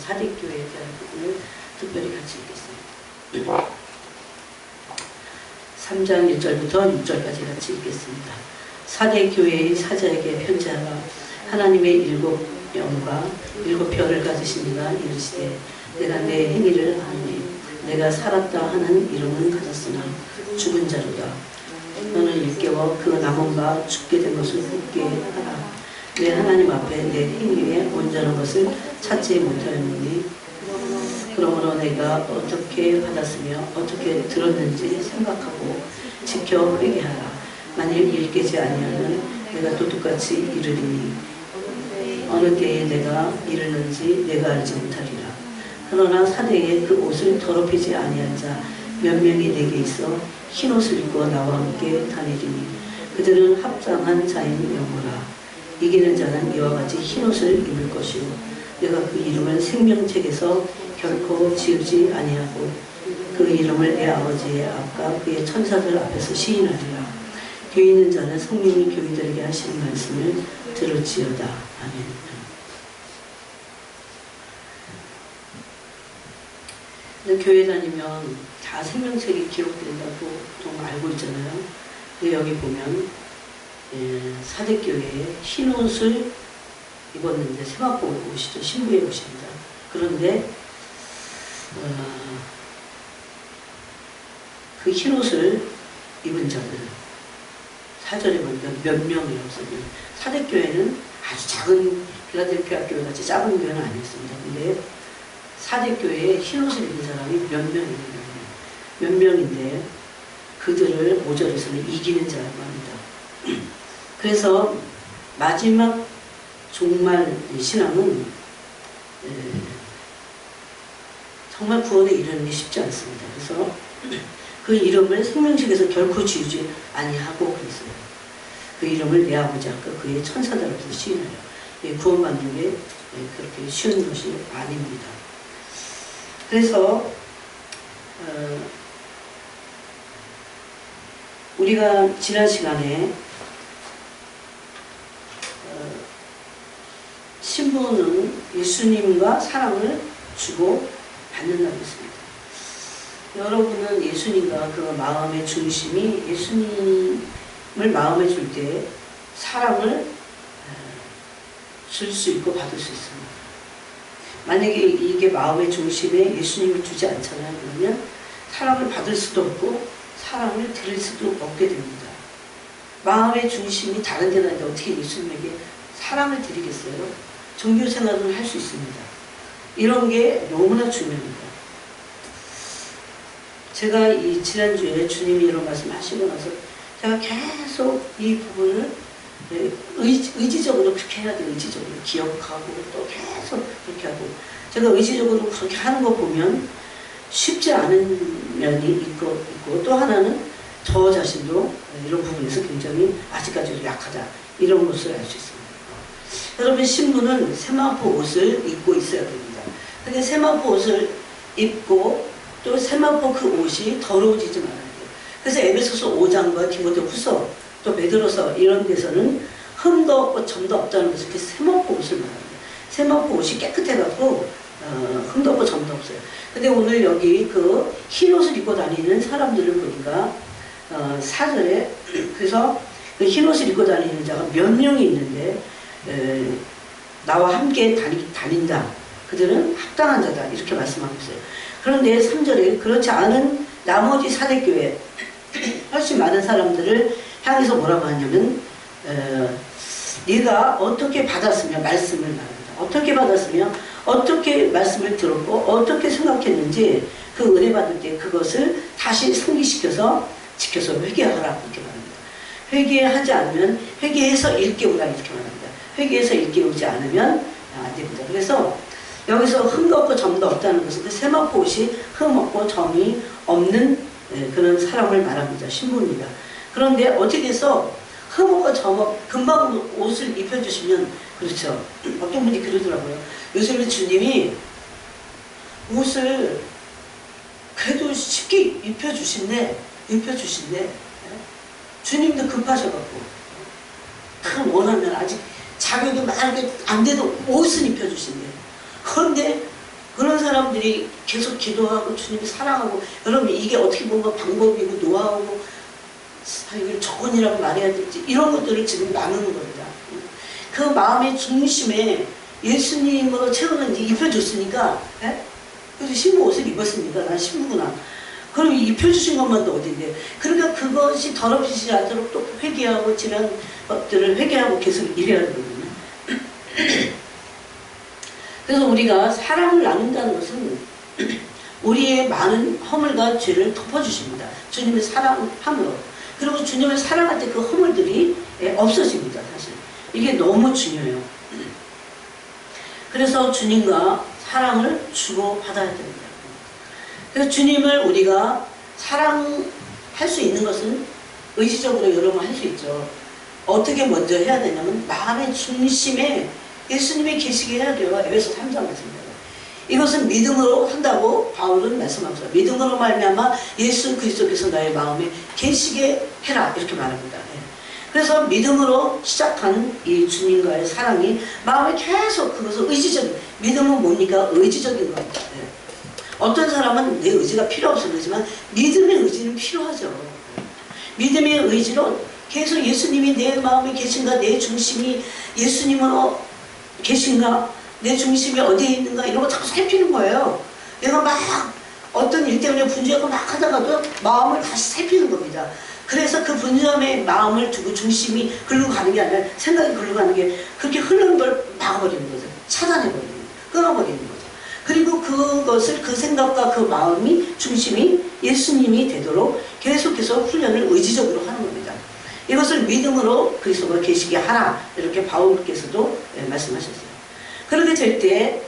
사대교회에 대한 부분을 특별히 같이 읽겠습니다. 3장 1절부터 6절까지 같이 읽겠습니다. 사대교회의 사자에게 편지하라. 하나님의 일곱 영과 일곱 별을 가지신 이가 이르시되 내가 내 행위를 아노니 내가 살았다 하는 이름은 가졌으나 죽은 자로다. 너는 일깨워 그 남은 바 죽게 된 것을 웃게 하라. 내 하나님 앞에 내 행위에 온전한 것을 찾지 못하였느니 그러므로 내가 어떻게 받았으며 어떻게 들었는지 생각하고 지켜 회개하라. 만일 일깨지 아니하면 내가 도둑같이 이르리니 어느 때에 내가 이르는지 내가 알지 못하리라. 그러나 사대에 그 옷을 더럽히지 아니한 자 몇 명이 내게 있어 흰 옷을 입고 나와 함께 다니리니 그들은 합당한 자인 영호라. 이기는 자는 이와 같이 흰 옷을 입을 것이요 내가 그 이름을 생명책에서 결코 지우지 아니하고 그 이름을 내 아버지의 앞과 그의 천사들 앞에서 시인하리라. 귀 있는 자는 성령이 교인들에게 하시는 말씀을 들을지어다. 아멘. 교회 다니면 다 생명책이 기록된다고 보통 알고 있잖아요. 근데 여기 보면 사대교회에 흰 옷을 입었는데 세마포 옷이죠. 신부의 옷입니다. 그런데 그 흰 옷을 입은 자들 4절에 보니까 몇 명이라고 써요. 사대교회는 아주 작은 필라델피아 교회 같이 작은 교회는 아니었습니다. 근데 사대교회에 흰 옷을 입은 사람이 몇 명인데 그들을 5절에서는 이기는 자라고 합니다. 그래서 마지막 종말 신앙은 정말 구원에 이르는 게 쉽지 않습니다. 그래서 그 이름을 생명책에서 결코 지우지 아니하고 그랬어요. 그 이름을 내 아버지 앞과 그의 천사들 앞에서 시인하여. 구원받는 게 그렇게 쉬운 것이 아닙니다. 그래서 우리가 지난 시간에 신부는 예수님과 사랑을 주고 받는다고 했습니다. 여러분은 예수님과 그 마음의 중심이 예수님을 마음에 줄 때 사랑을 줄 수 있고 받을 수 있습니다. 만약에 이게 마음의 중심에 예수님을 주지 않잖아요. 그러면 사랑을 받을 수도 없고 사랑을 드릴 수도 없게 됩니다. 마음의 중심이 다른 데는 어떻게 예수님에게 사랑을 드리겠어요? 종교생활을 할 수 있습니다. 이런 게 너무나 중요합니다. 제가 이 지난주에 주님이 이런 말씀 하시고 나서 제가 계속 이 부분을 의지적으로 그렇게 해야 돼요. 의지적으로 기억하고 또 계속 그렇게 하고 제가 의지적으로 그렇게 하는 거 보면 쉽지 않은 면이 있고 또 하나는 저 자신도 이런 부분에서 굉장히 아직까지도 약하다 이런 것을 알 수 있습니다. 여러분 신부는 세마포 옷을 입고 있어야 됩니다. 근데 세마포 옷을 입고 또 세마포 그 옷이 더러워지지 말아야 돼요. 그래서 에베소서 5장과 디모데후서 또 베드로서 이런 데서는 흠도 없고 점도 없다는 것을 이렇게 세마포 옷을 말합니다. 세마포 옷이 깨끗해갖고 흠도 없고 점도 없어요. 근데 오늘 여기 그 흰 옷을 입고 다니는 사람들을 보니까 4절에 그래서 그 흰 옷을 입고 다니는 자가 몇 명이 있는데 나와 함께 다닌다. 그들은 합당한 자다. 이렇게 말씀하고 있어요. 그런데 3절에 그렇지 않은 나머지 사대교회 훨씬 많은 사람들을 향해서 뭐라고 하냐면 네가 어떻게 받았으며 말씀을 말합니다. 어떻게 받았으며 어떻게 말씀을 들었고 어떻게 생각했는지 그 은혜 받을 때 그것을 다시 상기시켜서 지켜서 회개하라 이렇게 말합니다. 회개하지 않으면 회개해서 일깨우라 이렇게 말합니다. 회개해서 일깨우지 않으면 안 됩니다. 그래서 여기서 흠도 없고 점도 없다는 것은 그 세마포 옷이 흠 없고 점이 없는 그런 사람을 말합니다. 신부입니다. 그런데 어떻게 해서 흠 없고 점 없고 금방 옷을 입혀주시면 그렇죠. 어떤 분이 그러더라고요. 요즘에 주님이 옷을 그래도 쉽게 입혀주신대. 주님도 급하셔갖고 그 원하면 아직 자격이 막 안 돼도 옷은 입혀주신대. 그런데 사람들이 계속 기도하고 주님을 사랑하고, 여러분 이게 어떻게 보면 방법이고 노하우고 이걸 조건이라고 말해야 될지 이런 것들을 지금 나누는 겁니다. 그 마음의 중심에 예수님으로 최근에 이제 입혀줬으니까, 예? 그래서 신부 옷을 입었으니까 난 신부구나. 그럼 입혀주신 것만 도 어딘데. 그러니까 그것이 더럽히지 않도록 또 회개하고 지난 것들을 회개하고 계속 일해야 되거든요. 그래서 우리가 사랑을 나눈다는 것은 우리의 많은 허물과 죄를 덮어주십니다. 주님을 사랑함으로. 그리고 주님을 사랑할 때 그 허물들이 없어집니다. 사실 이게 너무 중요해요. 그래서 주님과 사랑을 주고받아야 됩니다. 그래서 주님을 우리가 사랑할 수 있는 것은 의지적으로 여러 번 할 수 있죠. 어떻게 먼저 해야 되냐면 마음의 중심에 예수님이 계시게 해야 돼요. 에베소 3장 말씀입니다. 이것은 믿음으로 한다고 바울은 말씀합니다. 믿음으로 말미암아 예수 그리스도께서 나의 마음에 계시게 해라 이렇게 말합니다. 그래서 믿음으로 시작한 이 주님과의 사랑이 마음에 계속 그것을 의지적인, 믿음은 뭡니까? 의지적인 겁니다. 어떤 사람은 내 의지가 필요 없어 그러지만 믿음의 의지는 필요하죠. 믿음의 의지로 계속 예수님이 내 마음에 계신가, 내 중심이 예수님으로 계신가, 내 중심이 어디에 있는가 이런 거 자꾸 살피는 거예요. 내가 막 어떤 일 때문에 분주하고 막 하다가도 마음을 다시 살피는 겁니다. 그래서 그 분주함에 마음을 두고 중심이 글로 가는 게 아니라 생각이 글로 가는 게 그렇게 흐르는 걸 막아버리는 거죠. 차단해버리는 거죠. 끊어버리는 거죠. 그리고 그것을 그 생각과 그 마음이 중심이 예수님이 되도록 계속해서 훈련을 의지적으로 하는 겁니다. 이것을 믿음으로 그리스도가 계시게 하라 이렇게 바울께서도 말씀하셨어요. 그렇게 될 때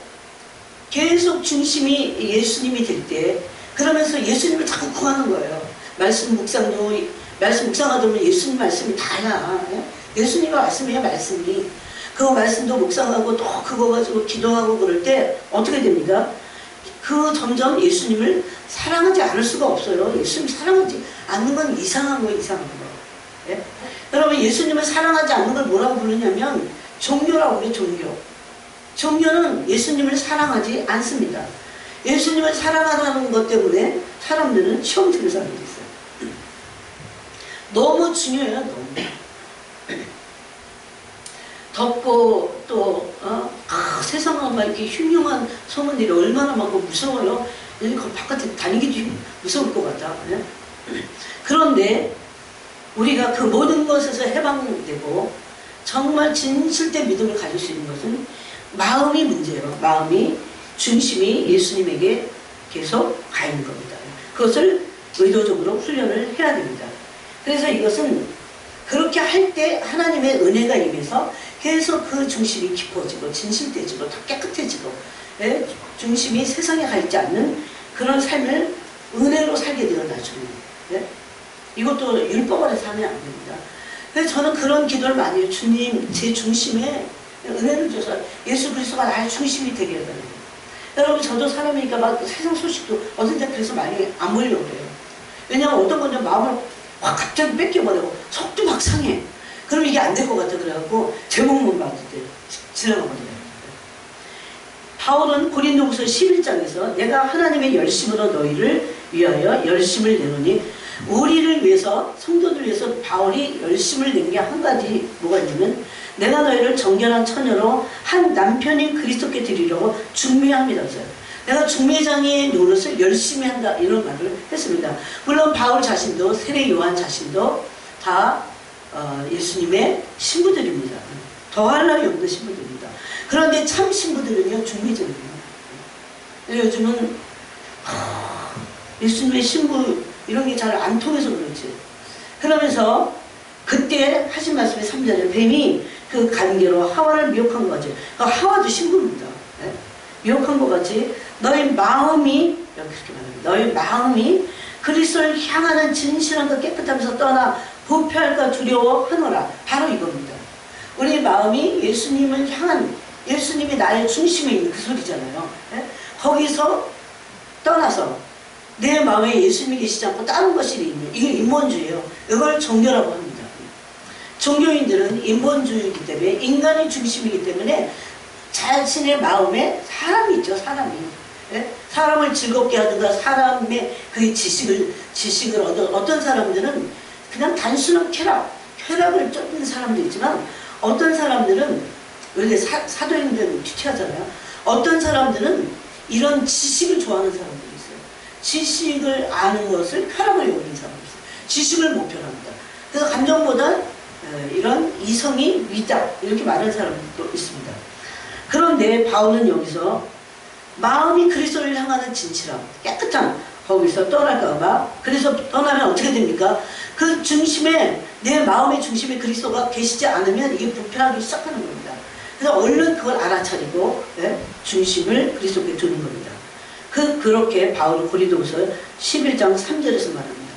계속 중심이 예수님이 될 때 그러면서 예수님을 자꾸 구하는 거예요. 말씀 묵상하다 보면 예수님 말씀이 다야. 예수님의 말씀이에요. 말씀이. 그 말씀도 묵상하고 또 그거 가지고 기도하고 그럴 때 어떻게 됩니까? 그 점점 예수님을 사랑하지 않을 수가 없어요. 예수님 사랑하지 않는 건 이상한 거예요. 이상한 거. 예? 여러분 예수님을 사랑하지 않는 걸 뭐라고 부르냐면 종교라고 그래요. 종교. 종교는 예수님을 사랑하지 않습니다. 예수님을 사랑하는 것 때문에 사람들은 시험 치는 사람들이 있어요. 너무 중요해요. 너무. 덥고 또 세상은 막 이렇게 흉흉한 소문들이 얼마나 많고 무서워요. 바깥에 다니기도 무서울 것 같다. 네? 그런데 우리가 그 모든 것에서 해방되고 정말 진실된 믿음을 가질 수 있는 것은 마음이 문제예요. 마음이 중심이 예수님에게 계속 가 있는 겁니다. 그것을 의도적으로 훈련을 해야 됩니다. 그래서 이것은 그렇게 할 때 하나님의 은혜가 임해서 계속 그 중심이 깊어지고 진실되지고 더 깨끗해지고 중심이 세상에 가 있지 않는 그런 삶을 은혜로 살게 되어 나중에 이것도 율법 안에서 하면 안 됩니다. 그래서 저는 그런 기도를 많이 해요. 주님 제 중심에 은혜를 줘서 예수 그리스도가 나의 중심이 되게 해달라고. 여러분 저도 사람이니까 막 세상 소식도 어떤 데 그래서 많이 안 보려고 그래요. 왜냐하면 어떤 건데 마음을 확 갑자기 뺏겨버리고 속도 막 상해. 그럼 이게 안 될 것 같아. 그래갖고 제목만 봤을 때 지나가버려요. 바울은 고린도후서 11장에서 내가 하나님의 열심으로 너희를 위하여 열심을 내노니 우리를 위해서 성도들 위해서 바울이 열심을 낸 게 한 가지 뭐가 있냐면 내가 너희를 정결한 처녀로 한 남편인 그리스도께 드리려고 중매합니다. 내가 중매장의 노릇을 열심히 한다 이런 말을 했습니다. 물론 바울 자신도 세례 요한 자신도 다 예수님의 신부들입니다. 더할 나위 없는 신부들입니다. 그런데 참 신부들은요 중매장이에요. 요즘은 예수님의 신부 이런 게 잘 안 통해서 그렇지. 그러면서 그때 하신 말씀의 3절에 뱀이 그 관계로 하와를 미혹한 것 같이 하와도 신부입니다. 네? 미혹한 것 같이 너의 마음이 이렇게 말합니다. 너의 마음이 그리스도를 향하는 진실함과 깨끗함에서 떠나 부패할까 두려워하노라. 바로 이겁니다. 우리 마음이 예수님을 향한 예수님이 나의 중심에 있는 그 소리잖아요. 네? 거기서 떠나서 내 마음에 예수님이 계시지 않고 다른 것이 있는 이게 인본주의예요. 이걸 종교라고 합니다. 종교인들은 인본주의이기 때문에 인간의 중심이기 때문에 자신의 마음에 사람이 있죠. 사람이 예? 사람을 즐겁게 하든가 사람의 그 지식을 어떤 사람들은 그냥 단순한 쾌락을 쫓는 사람도 있지만 어떤 사람들은 원래 사도행전 취하잖아요. 어떤 사람들은 이런 지식을 좋아하는 사람들이 있어요. 지식을 아는 것을 쾌락을 여기는 사람이 있어요. 지식을 목표로 합니다. 그래서 감정보다 이런 이성이 위다 이렇게 말하는 사람도 있습니다. 그런데 바울은 여기서 마음이 그리스도를 향하는 진실함, 깨끗함, 거기서 떠날까봐. 그래서 떠나면 어떻게 됩니까? 그 중심에, 내 마음의 중심에 그리스도가 계시지 않으면 이게 부패하기 시작하는 겁니다. 그래서 얼른 그걸 알아차리고 중심을 그리스도께 두는 겁니다. 그렇게 바울은 고린도후서 11장 3절에서 말합니다.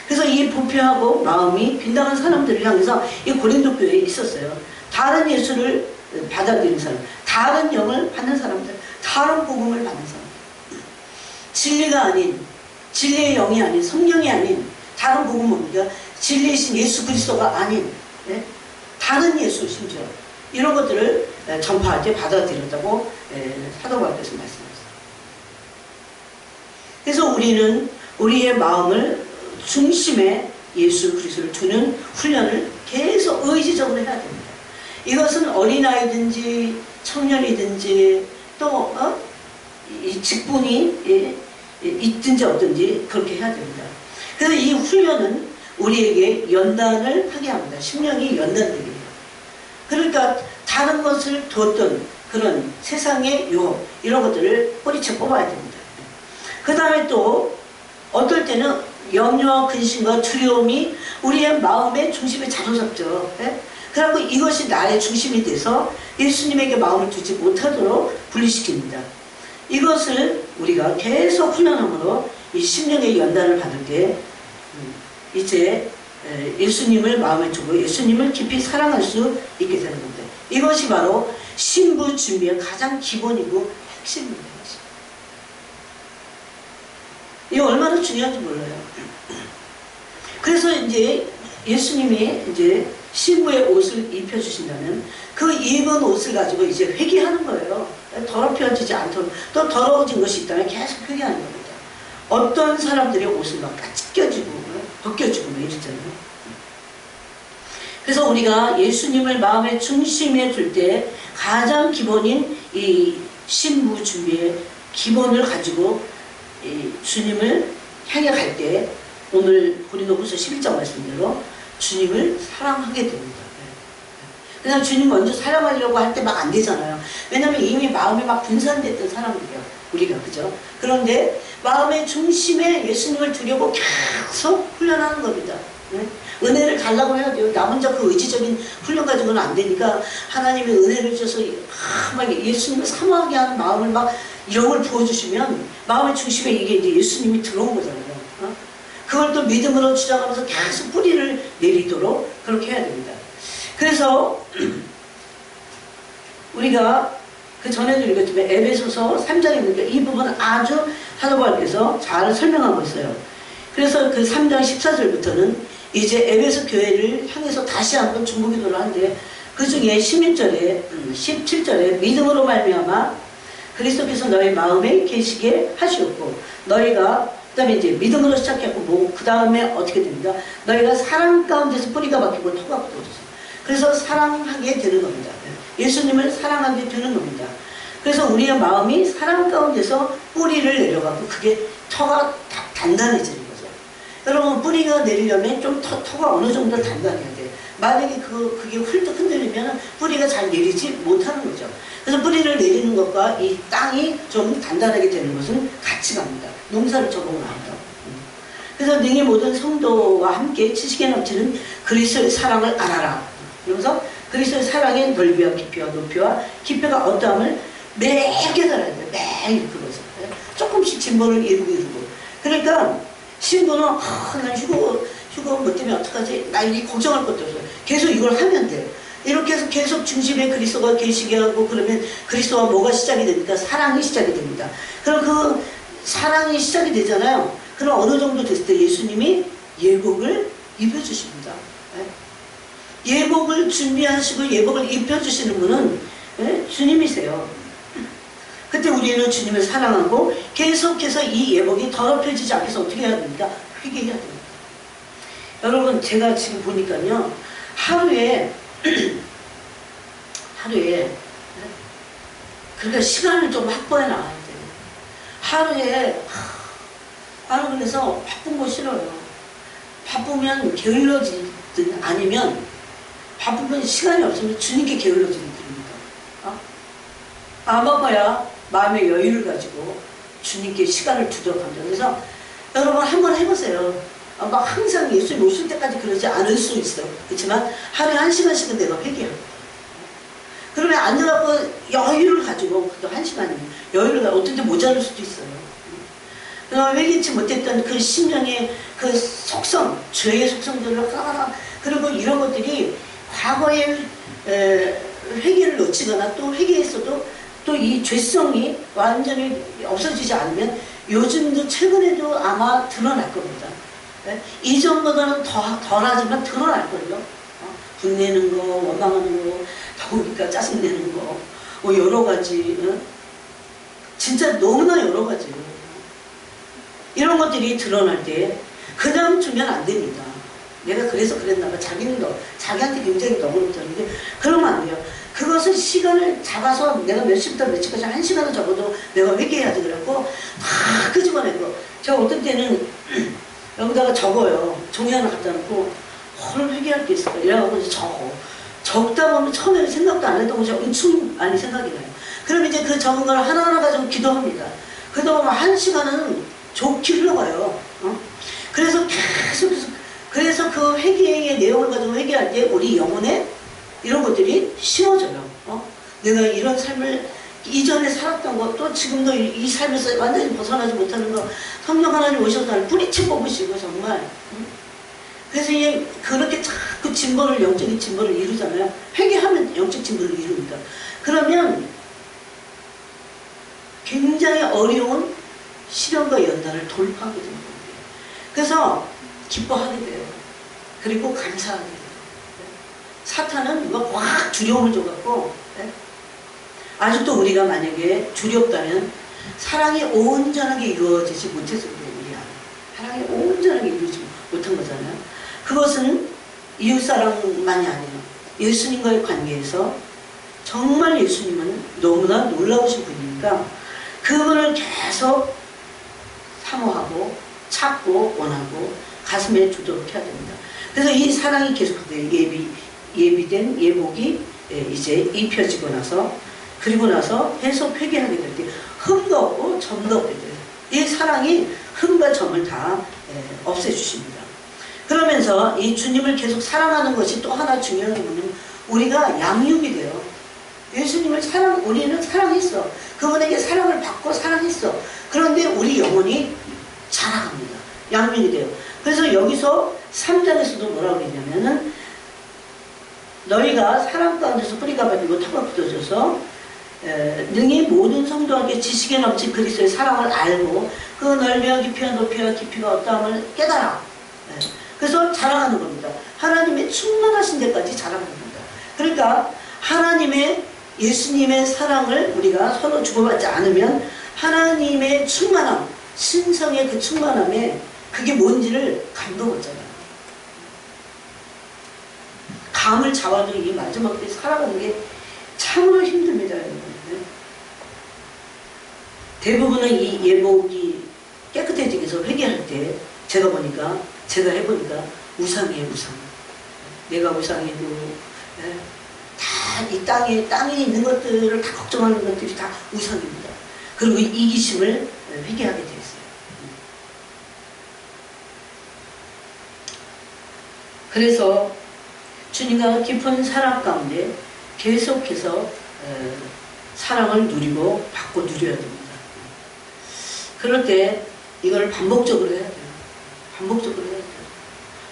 그래서 이 부패하고 마음이 빈당한 사람들을 향해서 이 고린도 교회에 있었어요. 다른 예수를 받아들이는 사람, 다른 영을 받는 사람들, 다른 복음을 받는 사람들, 진리가 아닌, 진리의 영이 아닌, 성령이 아닌 다른 복음 뭡니까? 진리이신 예수 그리스도가 아닌 다른 예수, 심지어 이런 것들을 전파할 때 받아들였다고 사도 바울께서 말씀하셨어요. 그래서 우리는 우리의 마음을 중심에 예수 그리스도를 두는 훈련을 계속 의지적으로 해야 됩니다. 이것은 어린아이든지 청년이든지 또 이 직분이 있든지 없든지 그렇게 해야 됩니다. 그래서 이 훈련은 우리에게 연단을 하게 합니다. 심령이 연단되게 해요. 그러니까 다른 것을 두었던 그런 세상의 유혹 이런 것들을 뿌리쳐 뽑아야 됩니다. 그 다음에 또 어떨 때는 염려와 근심과 두려움이 우리의 마음의 중심에 자로잡죠. 그래서 이것이 나의 중심이 돼서 예수님에게 마음을 두지 못하도록 분리시킵니다. 이것을 우리가 계속 훈련함으로 이 심령의 연단을 받을 때 이제 예수님을 마음에 두고 예수님을 깊이 사랑할 수 있게 되는 겁니다. 이것이 바로 신부 준비의 가장 기본이고 핵심입니다. 이게 얼마나 중요한지 몰라요. 그래서 이제 예수님이 이제 신부의 옷을 입혀주신다면 그 입은 옷을 가지고 이제 회개하는 거예요. 더럽혀지지 않도록. 또 더러워진 것이 있다면 계속 회개하는 겁니다. 어떤 사람들의 옷을 막 찢겨지고 벗겨지고 이러잖아요. 그래서 우리가 예수님을 마음의 중심에 둘 때 가장 기본인 이 신부 준비의 기본을 가지고 이 주님을 향해 갈 때 오늘 고린도후서 11장 말씀대로 주님을 사랑하게 됩니다. 그냥 주님 먼저 사랑하려고 할 때 막 안 되잖아요. 왜냐하면 이미 마음이 막 분산됐던 사람들이에요. 우리가 그죠? 그런데 마음의 중심에 예수님을 두려고 계속 훈련하는 겁니다. 은혜를 달라고 해야 돼요. 나 혼자 그 의지적인 훈련 가지고는 안 되니까 하나님의 은혜를 주셔서 막 예수님을 사모하게 하는 마음을 막 영을 부어주시면 마음의 중심에 이게 이제 예수님이 들어온 거잖아요. 그걸 또 믿음으로 주장하면서 계속 뿌리를 내리도록 그렇게 해야 됩니다. 그래서 우리가 그 전에도 읽었지만 에베소서 3장에 있는데 이 부분은 아주 사도 바울께서 잘 설명하고 있어요. 그래서 그 3장 14절부터는 이제 에베소 교회를 향해서 다시 한번 중보기도를 하는데 그 중에 16절에 17절에 믿음으로 말미암아 그리스도께서 너희 마음에 계시게 하시었고 너희가 그 다음에 이제 믿음으로 시작했고 뭐 그 다음에 어떻게 됩니까? 너희가 사랑 가운데서 뿌리가 박히고 토가 붙어졌어요. 그래서 사랑하게 되는 겁니다. 예수님을 사랑하게 되는 겁니다. 그래서 우리의 마음이 사랑 가운데서 뿌리를 내려가고 그게 터가 단단해지는 거죠. 여러분 뿌리가 내리려면 좀 터가 어느 정도 단단해야 돼. 만약에 그게 훌쩍 흔들리면 뿌리가 잘 내리지 못하는 거죠. 그래서 뿌리를 내리는 것과 이 땅이 좀 단단하게 되는 것은 같이 갑니다. 농사를 적응을 합니다. 그래서 능히 모든 성도와 함께 지식에 넘치는 그리스도의 사랑을 알아라. 그러면서 그리스도의 사랑의 넓이와 깊이와 높이와 깊이가 어떠함을 매일 깨달아야 돼요. 매일 그것을. 조금씩 진보를 이루고. 그러니까 신부는 난 휴거 뭐 때문에 어떡하지? 나 이 걱정할 것도 없어요. 계속 이걸 하면 돼요. 이렇게 해서 계속 중심에 그리스도가 계시게 하고 그러면 그리스도와 뭐가 시작이 됩니까? 사랑이 시작이 됩니다. 그럼 그 사랑이 시작이 되잖아요. 그럼 어느 정도 됐을 때 예수님이 예복을 입혀주십니다. 예복을 준비하시고 예복을 입혀주시는 분은 주님이세요. 그때 우리는 주님을 사랑하고 계속해서 이 예복이 더럽혀지지 않게 해서 어떻게 해야 됩니까? 회개해야 됩니다. 여러분, 제가 지금 보니까요, 하루에 그러니까 시간을 좀 확보해 나가야 돼요. 하루에 나는 그래서 바쁜 거 싫어요. 바쁘면 게을러지든 아니면 바쁘면 시간이 없으면 주님께 게을러지는 길입니다. 바빠야 마음의 여유를 가지고 주님께 시간을 두도록 합니다. 그래서 여러분 한번 해보세요. 막 항상 예수님 오실 때까지 그러지 않을 수 있어요. 그렇지만 하루에 1시간씩은 내가 회개합니다. 그러면 앉아갖고 여유를 가지고, 또 1시간이면 여유를 가지고 어떤 때 모자랄 수도 있어요. 회개치 못했던 그 심령의 그 속성, 죄의 속성들을 그리고 이런 것들이 과거에 회개를 놓치거나 또 회개했어도 또 이 죄성이 완전히 없어지지 않으면 요즘도 최근에도 아마 드러날 겁니다. 이전보다는 덜하지만 드러날 거예요. 분내는 거, 원망하는 거, 더우니까 짜증내는 거, 뭐 여러 가지, 진짜 너무나 여러 가지예요. 이런 것들이 드러날 때 그냥 두면 안 됩니다. 내가 그래서 그랬나 봐. 자기한테 굉장히 너그럽다는데 그러면 안 돼요. 그것을 시간을 잡아서 내가 몇 시부터 몇 시까지 1시간을 적어도 내가 회개해야지 그랬고 다 끄집어내고, 제가 어떤 때는 여기다가 적어요. 종이 하나 갖다 놓고 오늘 회개할 게 있을까 이래가지고 적다 보면 처음에는 생각도 안 했던 것이 엄청 많이 생각이 나요. 그럼 이제 그 적은 걸 하나하나 가지고 기도합니다. 그러다 보면 1시간은 좋게 흘러가요. 그래서 그래서 그 회개의 내용을 가지고 회개할 때 우리 영혼에 이런 것들이 쉬워져요. 내가 이런 삶을 이전에 살았던 것도 지금도 이 삶에서 완전히 벗어나지 못하는 거 성령 하나님 오셔서 나를 뿌리채 뽑으시고 정말. 그래서 이제 그렇게 자꾸 진보를, 영적인 진보를 이루잖아요. 회개하면 영적 진보를 이룹니다. 그러면 굉장히 어려운 시련과 연단을 돌파하게 되는 거예요. 그래서 기뻐하게 돼요. 그리고 감사하게 돼요. 사탄은 이거 확 두려움을 줘갖고, 아직도 우리가 만약에 두렵다면 사랑이 온전하게 이루어지지 못해서 그래요. 우리 안에 사랑이 온전하게 이루어지지 못한 거잖아요. 그것은 이웃사랑만이 아니에요. 예수님과의 관계에서 정말 예수님은 너무나 놀라우신 분이니까 그분을 계속 사모하고 찾고 원하고 가슴에 두도록 해야 됩니다. 그래서 이 사랑이 계속돼요. 예비된 예복이 이제 입혀지고 나서, 그리고 나서 계속 회개하게 될 때 흠도 없고 점도 없게 돼요. 이 사랑이 흠과 점을 다 없애주십니다. 그러면서 이 주님을 계속 사랑하는 것이 또 하나 중요한 부분은 우리가 양육이 돼요. 예수님을 우리는 사랑했어. 그분에게 사랑을 받고 사랑했어. 그런데 우리 영혼이 자라갑니다. 양육이 돼요. 그래서 여기서 3장에서도 뭐라고 그러냐면은 너희가 사랑 가운데서 뿌리가 박히고 터가 굳어져서 능히 모든 성도에게 지식에 넘친 그리스도의 사랑을 알고 그 넓이와 깊이와 높이와 깊이가 어떠함을 깨달아. 그래서 자라가는 겁니다. 하나님의 충만하신 데까지 자라가는 겁니다. 그러니까 하나님의 예수님의 사랑을 우리가 서로 주고받지 않으면 하나님의 충만함, 신성의 그 충만함에 그게 뭔지를 감도 못잖아요. 감을 잡아도 이 마지막 때 살아가는 게 참으로 힘듭니다. 대부분은 이 예복이 깨끗해지기 위해서 회개할 때 제가 해보니까 우상이에요. 우상. 내가 우상이고 다 이 땅에 있는 것들을 다 걱정하는 것들이 다 우상입니다. 그리고 이기심을 회개하게 되었어요. 그래서 주님과 깊은 사랑 가운데 계속해서 사랑을 누리고 받고 누려야 됩니다. 그럴 때 이걸 반복적으로 해야 돼요. 반복적으로 해야 돼요.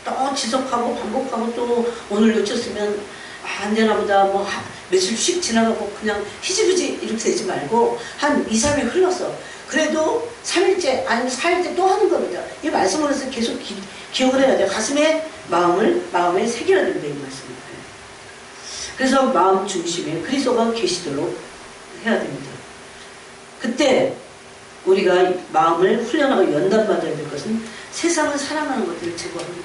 또 지속하고 반복하고 또 오늘 놓쳤으면 안 되나 보다 뭐 며칠 씩 지나가고 그냥 희지부지 이렇게 되지 말고 한 2, 3일 흘렀어. 그래도 3일째 아니면 4일째 또 하는 겁니다. 이 말씀을 해서 계속 기억을 해야 돼요. 마음에 새겨야 된다 이 말씀을. 네. 그래서 마음 중심에 그리스도가 계시도록 해야 됩니다. 그래서 마음 중심에 그리스도가 계시도록 해야 됩니다. 그래서 마음 중심에 그리스도가 계시도록 해야 됩니다. 그래서 마음 중심에 그리스도가 계시도록 해야 됩니다. 그래서 그때 우리가 마음을 훈련하고 연단받아야 될 것은 세상을 사랑하는 것들을 제거하는 거예요.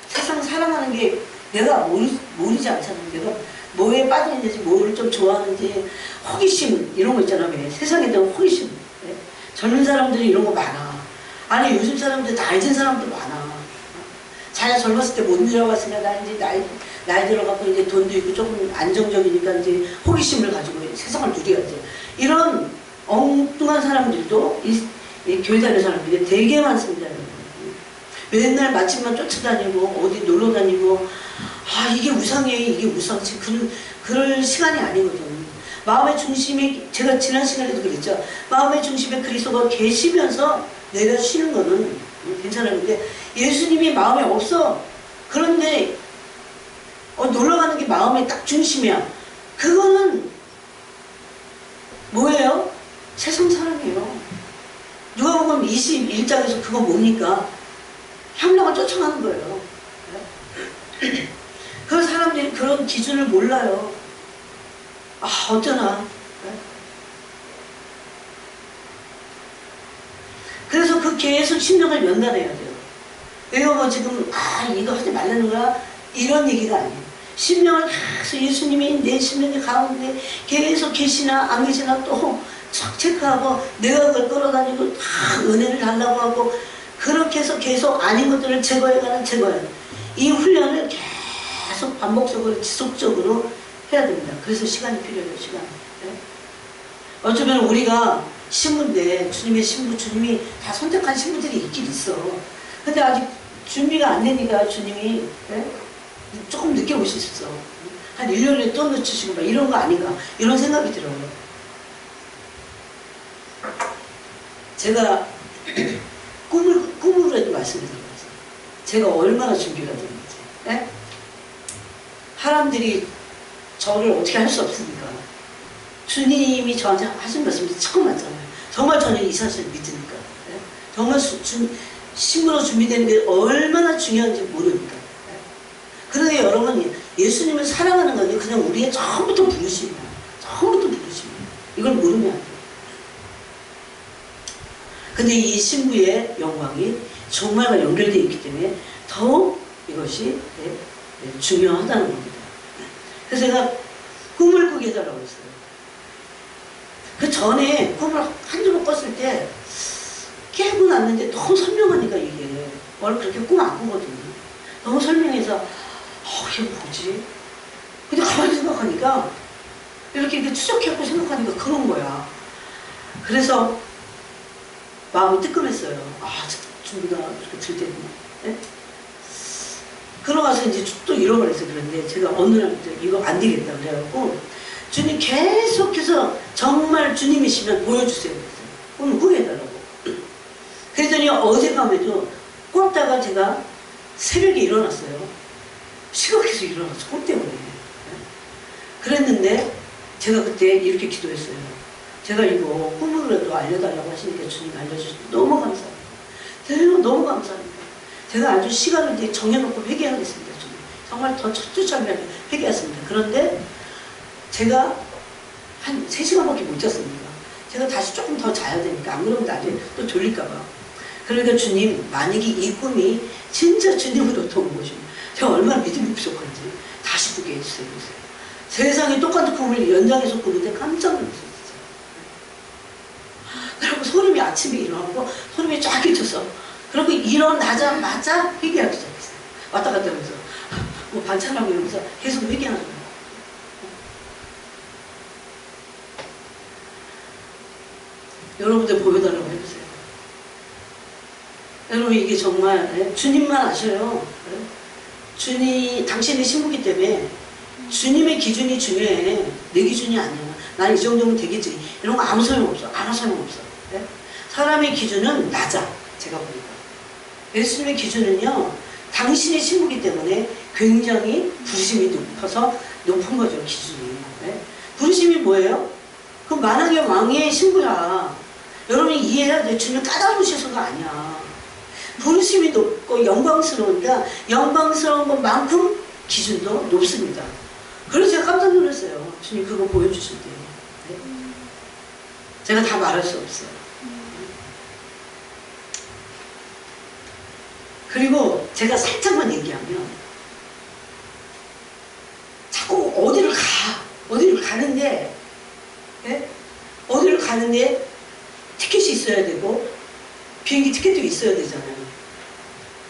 세상 사랑하는 게 내가 모르지 않잖아. 내가 뭐에 빠져있는지, 뭐를 좀 좋아하는지, 호기심, 이런 거 있잖아. 왜? 세상에 대한 호기심. 왜? 젊은 사람들이 이런 거 많아. 아니, 요즘 사람들 나이 든 사람도 많아. 자기가 젊었을 때 못 일어났으니까 나 이제 나이 들어가고 이제 돈도 있고 조금 안정적이니까 이제 호기심을 가지고 세상을 누려야지. 이런 엉뚱한 사람들도 이 교회 다니는 사람들이 되게 많습니다. 맨날 맛집만 쫓아다니고 어디 놀러 다니고 이게 우상이에요, 이게 우상지. 그럴 시간이 아니거든. 마음의 중심이, 제가 지난 시간에도 그랬죠. 마음의 중심에 그리스도가 계시면서 내가 쉬는 거는 괜찮았는데 예수님이 마음에 없어. 그런데 놀러 가는 게 마음의 딱 중심이야. 그거는 뭐예요? 세상 사람이에요. 누가 보면 21장에서 그거 뭡니까? 향락을 쫓아가는 거예요. 그 사람들이 그런 기준을 몰라요. 어쩌나. 그래서 그 계속 심령을 연단해야 돼요. 이거 뭐 지금 이거 하지 말라는 거야? 이런 얘기가 아니에요. 심령을 계속 예수님이 내 심령의 가운데 계속 계시나 안 계시나 또 착 체크하고 내가 그걸 끌어다니고 다 은혜를 달라고 하고 그렇게 해서 계속 아닌 것들을 제거해가는 이 훈련을 계속 반복적으로 지속적으로 해야 됩니다. 그래서 시간이 필요해요. 시간. 네? 어쩌면 우리가 신부인데 주님의 신부, 주님이 다 선택한 신부들이 있긴 있어. 근데 아직 준비가 안 되니까 주님이 조금 늦게 오셨어. 한 1년에 또 늦추시고 막 이런 거 아닌가 이런 생각이 들어요. 제가 꿈으로도 말씀드렸어요. 제가 얼마나 준비가 됐는지. 네? 사람들이 저를 어떻게 할 수 없으니까. 주님이 저한테 하신 말씀이 처음 맞잖아요. 정말 저는 이 사실을 믿으니까. 네? 정말 신부로 준비되는 게 얼마나 중요한지 모르니까. 네? 그런데 여러분, 예수님을 사랑하는 건 그냥 우리의 처음부터 부르심이야. 처음부터 부르심이야. 이걸 모르면 안 돼요. 근데 이 신부의 영광이 정말과 연결되어 있기 때문에 더욱 이것이 중요하다는 겁니다. 그래서 제가 꿈을 꾸게 해달라고 했어요. 그 전에 꿈을 한 줄로 꿨을 때 깨고 났는데 너무 선명하니까 이게 원래 그렇게 꿈 안 꾸거든요. 너무 설명해서 이게 뭐지? 근데 가만히 생각하니까 이렇게 추적해갖고 생각하니까 그런 거야. 그래서 마음이 뜨끔했어요. 준비가 이렇게 들 때는. 네? 그러고서 이제 또 잃어버려서 그런데 제가 어느 날 이거 안 되겠다 그래갖고 주님 계속해서 정말 주님이시면 보여주세요. 그럼 후회해달라고. 그랬더니 어젯밤에도 꿨다가 제가 새벽에 일어났어요. 시각해서 일어났어. 꿈 때문에. 그랬는데 제가 그때 이렇게 기도했어요. 제가 이거 꿈으로라도 알려달라고 하시니까 주님 알려주셔서 너무 감사합니다. 너무 감사합니다. 제가 아주 시간을 이제 정해놓고 회개하겠습니다. 주님. 정말 더 철저하게 회개했습니다. 그런데 제가 한 3시간밖에 못 잤습니다. 제가 다시 조금 더 자야 되니까 안 그러면 나중에 또 졸릴까봐. 그러니까 주님, 만약에 이 꿈이 진짜 주님으로부터 온 것이면 제가 얼마나 믿음이 부족한지 다시 꾸게 해주세요. 세상에 똑같은 꿈을 연장해서 꾸는데 깜짝 놀랐어요. 그리고 소름이 아침에 일어나고 소름이 쫙 끼쳤어. 그리고 일어나자마자 회개하기 시작했어요. 왔다 갔다 하면서 뭐 반찬하고 이러면서 계속 회개하는 거예요. 여러분들 보여달라고 해보세요. 여러분 이게 정말 주님만 아셔요. 당신의 신부기 때문에 주님의 기준이 중요해. 내 기준이 아니야. 난 이 정도면 되겠지. 이런 거 아무 소용없어. 아무 소용없어. 네? 사람의 기준은 낮아. 제가 보니까. 예수님의 기준은요. 당신의 신부기 때문에 굉장히 부르심이 높은 거죠. 기준이. 네? 부르심이 뭐예요? 그 만왕의 왕의 신부야. 여러분이 이해해야 돼. 주님 까다로우셔서가 아니야. 부르심이 높고 영광스러우니까 영광스러운 것만큼 기준도 높습니다. 그래서 제가 깜짝 놀랐어요. 주님 그거 보여주실 때. 네? 제가 다 말할 수 없어요. 그리고 제가 살짝만 얘기하면 자꾸 어디를 가는데 예? 어디를 가는데 티켓이 있어야 되고 비행기 티켓도 있어야 되잖아요.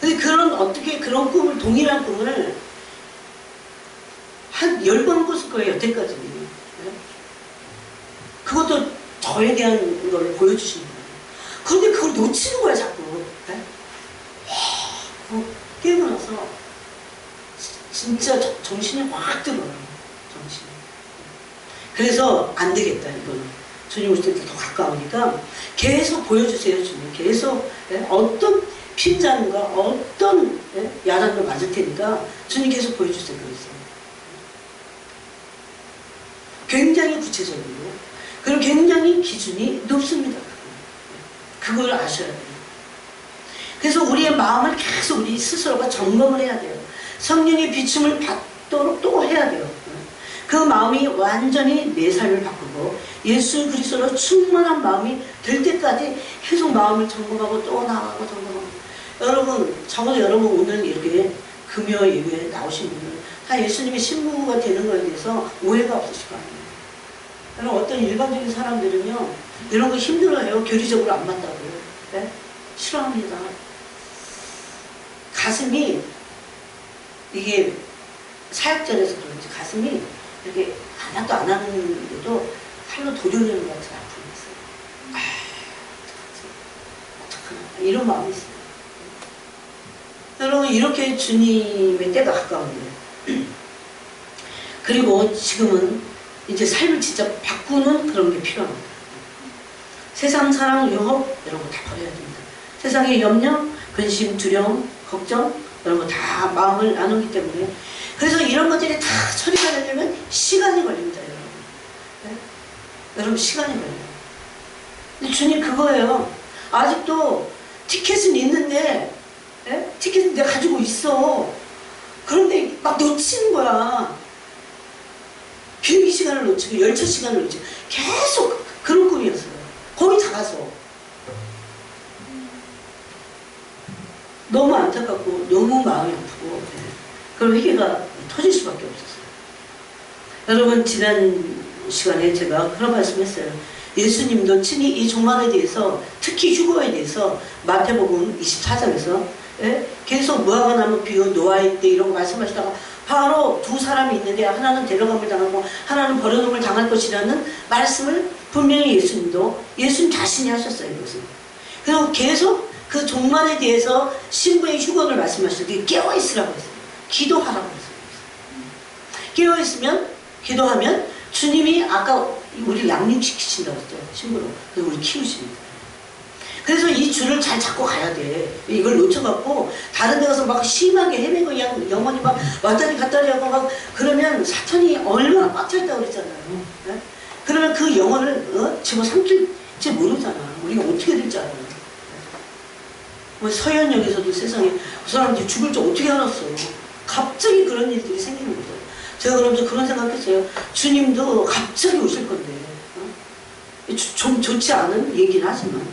근데 그런 꿈을, 동일한 꿈을 한 10번 꿨을 거예요, 여태까지는. 예? 그것도 저에 대한 걸 보여주시는 거예요. 그런데 그걸 놓치는 거야, 자꾸. 예? 깨고 나서 진짜 정신이 확 들어요. 정신이. 그래서 안 되겠다, 이거는. 주님 오실 때 더 가까우니까 계속 보여주세요, 주님. 계속 어떤 핀잔과 어떤 야단을 맞을 테니까 주님 계속 보여주세요. 그랬어요. 굉장히 구체적이고 그리고 굉장히 기준이 높습니다. 그걸 아셔야 돼요. 그래서 우리의 마음을 계속 우리 스스로가 점검을 해야 돼요. 성령의 비춤을 받도록 또 해야 돼요. 그 마음이 완전히 내 삶을 바꾸고 예수 그리스도로 충만한 마음이 될 때까지 계속 마음을 점검하고 또 나가고 점검하고. 여러분, 적어도 여러분 오늘 이렇게 금요 예배에 나오신 분들 다 예수님의 신부가 되는 것에 대해서 오해가 없으실 거 아니에요. 여러분, 어떤 일반적인 사람들은요 이런 거 힘들어해요. 교리적으로 안 맞다고요. 네? 싫어합니다. 가슴이 이게 사역절에서 그런지 가슴이 이렇게 하나도 안 하는데도 칼로 도려내는 것 같은 아픔이 있어요. 어떡하나 이런 마음이 있어요. 여러분, 이렇게 주님의 때가 가까운데요. 그리고 지금은 이제 삶을 진짜 바꾸는 그런 게 필요합니다. 세상 사랑, 유혹 이런 거 다 버려야 됩니다. 세상의 염려, 근심, 두려움, 걱정 이런 거 다 마음을 나누기 때문에 그래서 이런 것들이 다 처리가 되려면 시간이 걸립니다. 여러분. 네? 여러분, 시간이 걸려요. 근데 주님 그거예요. 아직도 티켓은 있는데 네? 티켓은 내가 가지고 있어. 그런데 막 놓치는 거야. 비행기 시간을 놓치고 열차 시간을 놓치고 계속 그런 꿈이었어요. 거기 다 가서 너무 안타깝고 너무 마음이 아프고 그런 회개가 터질 수밖에 없었어요. 여러분, 지난 시간에 제가 그런 말씀했어요. 예수님도 친히 이 종말에 대해서, 특히 휴거에 대해서 마태복음 24장에서 계속 무화과 나무 비유, 노아의 때 이런 거 말씀하시다가 바로 두 사람이 있는데 하나는 데려감을 당하고 하나는 버려둠을 당할 것이라는 말씀을 분명히 예수님 자신이 하셨어요. 이것은. 그리고 계속 그 종말에 대해서 신부의 휴거를 말씀하실 때 깨어있으라고 했어요. 기도하라고 했어요. 깨어있으면, 기도하면 주님이 아까 우리 양육시키신다고 했죠. 신부로. 그래서 우리 키우십니다. 그래서 이 줄을 잘 잡고 가야 돼. 이걸 놓쳐갖고 다른 데 가서 막 심하게 헤매고 영혼이 막 왔다리 갔다리 하고 막 그러면 사탄이 얼마나 꽉차있다고 그랬잖아요. 네? 그러면 그 영혼을 집어삼킬지 모르잖아. 우리가 어떻게 될지 알아요. 뭐 서현역에서도 세상에 그 사람들이 죽을 줄 어떻게 알았어. 갑자기 그런 일들이 생기는 거죠. 제가 그러면서 그런 생각했어요. 주님도 갑자기 오실 건데 좀 좋지 않은 얘기는 하지만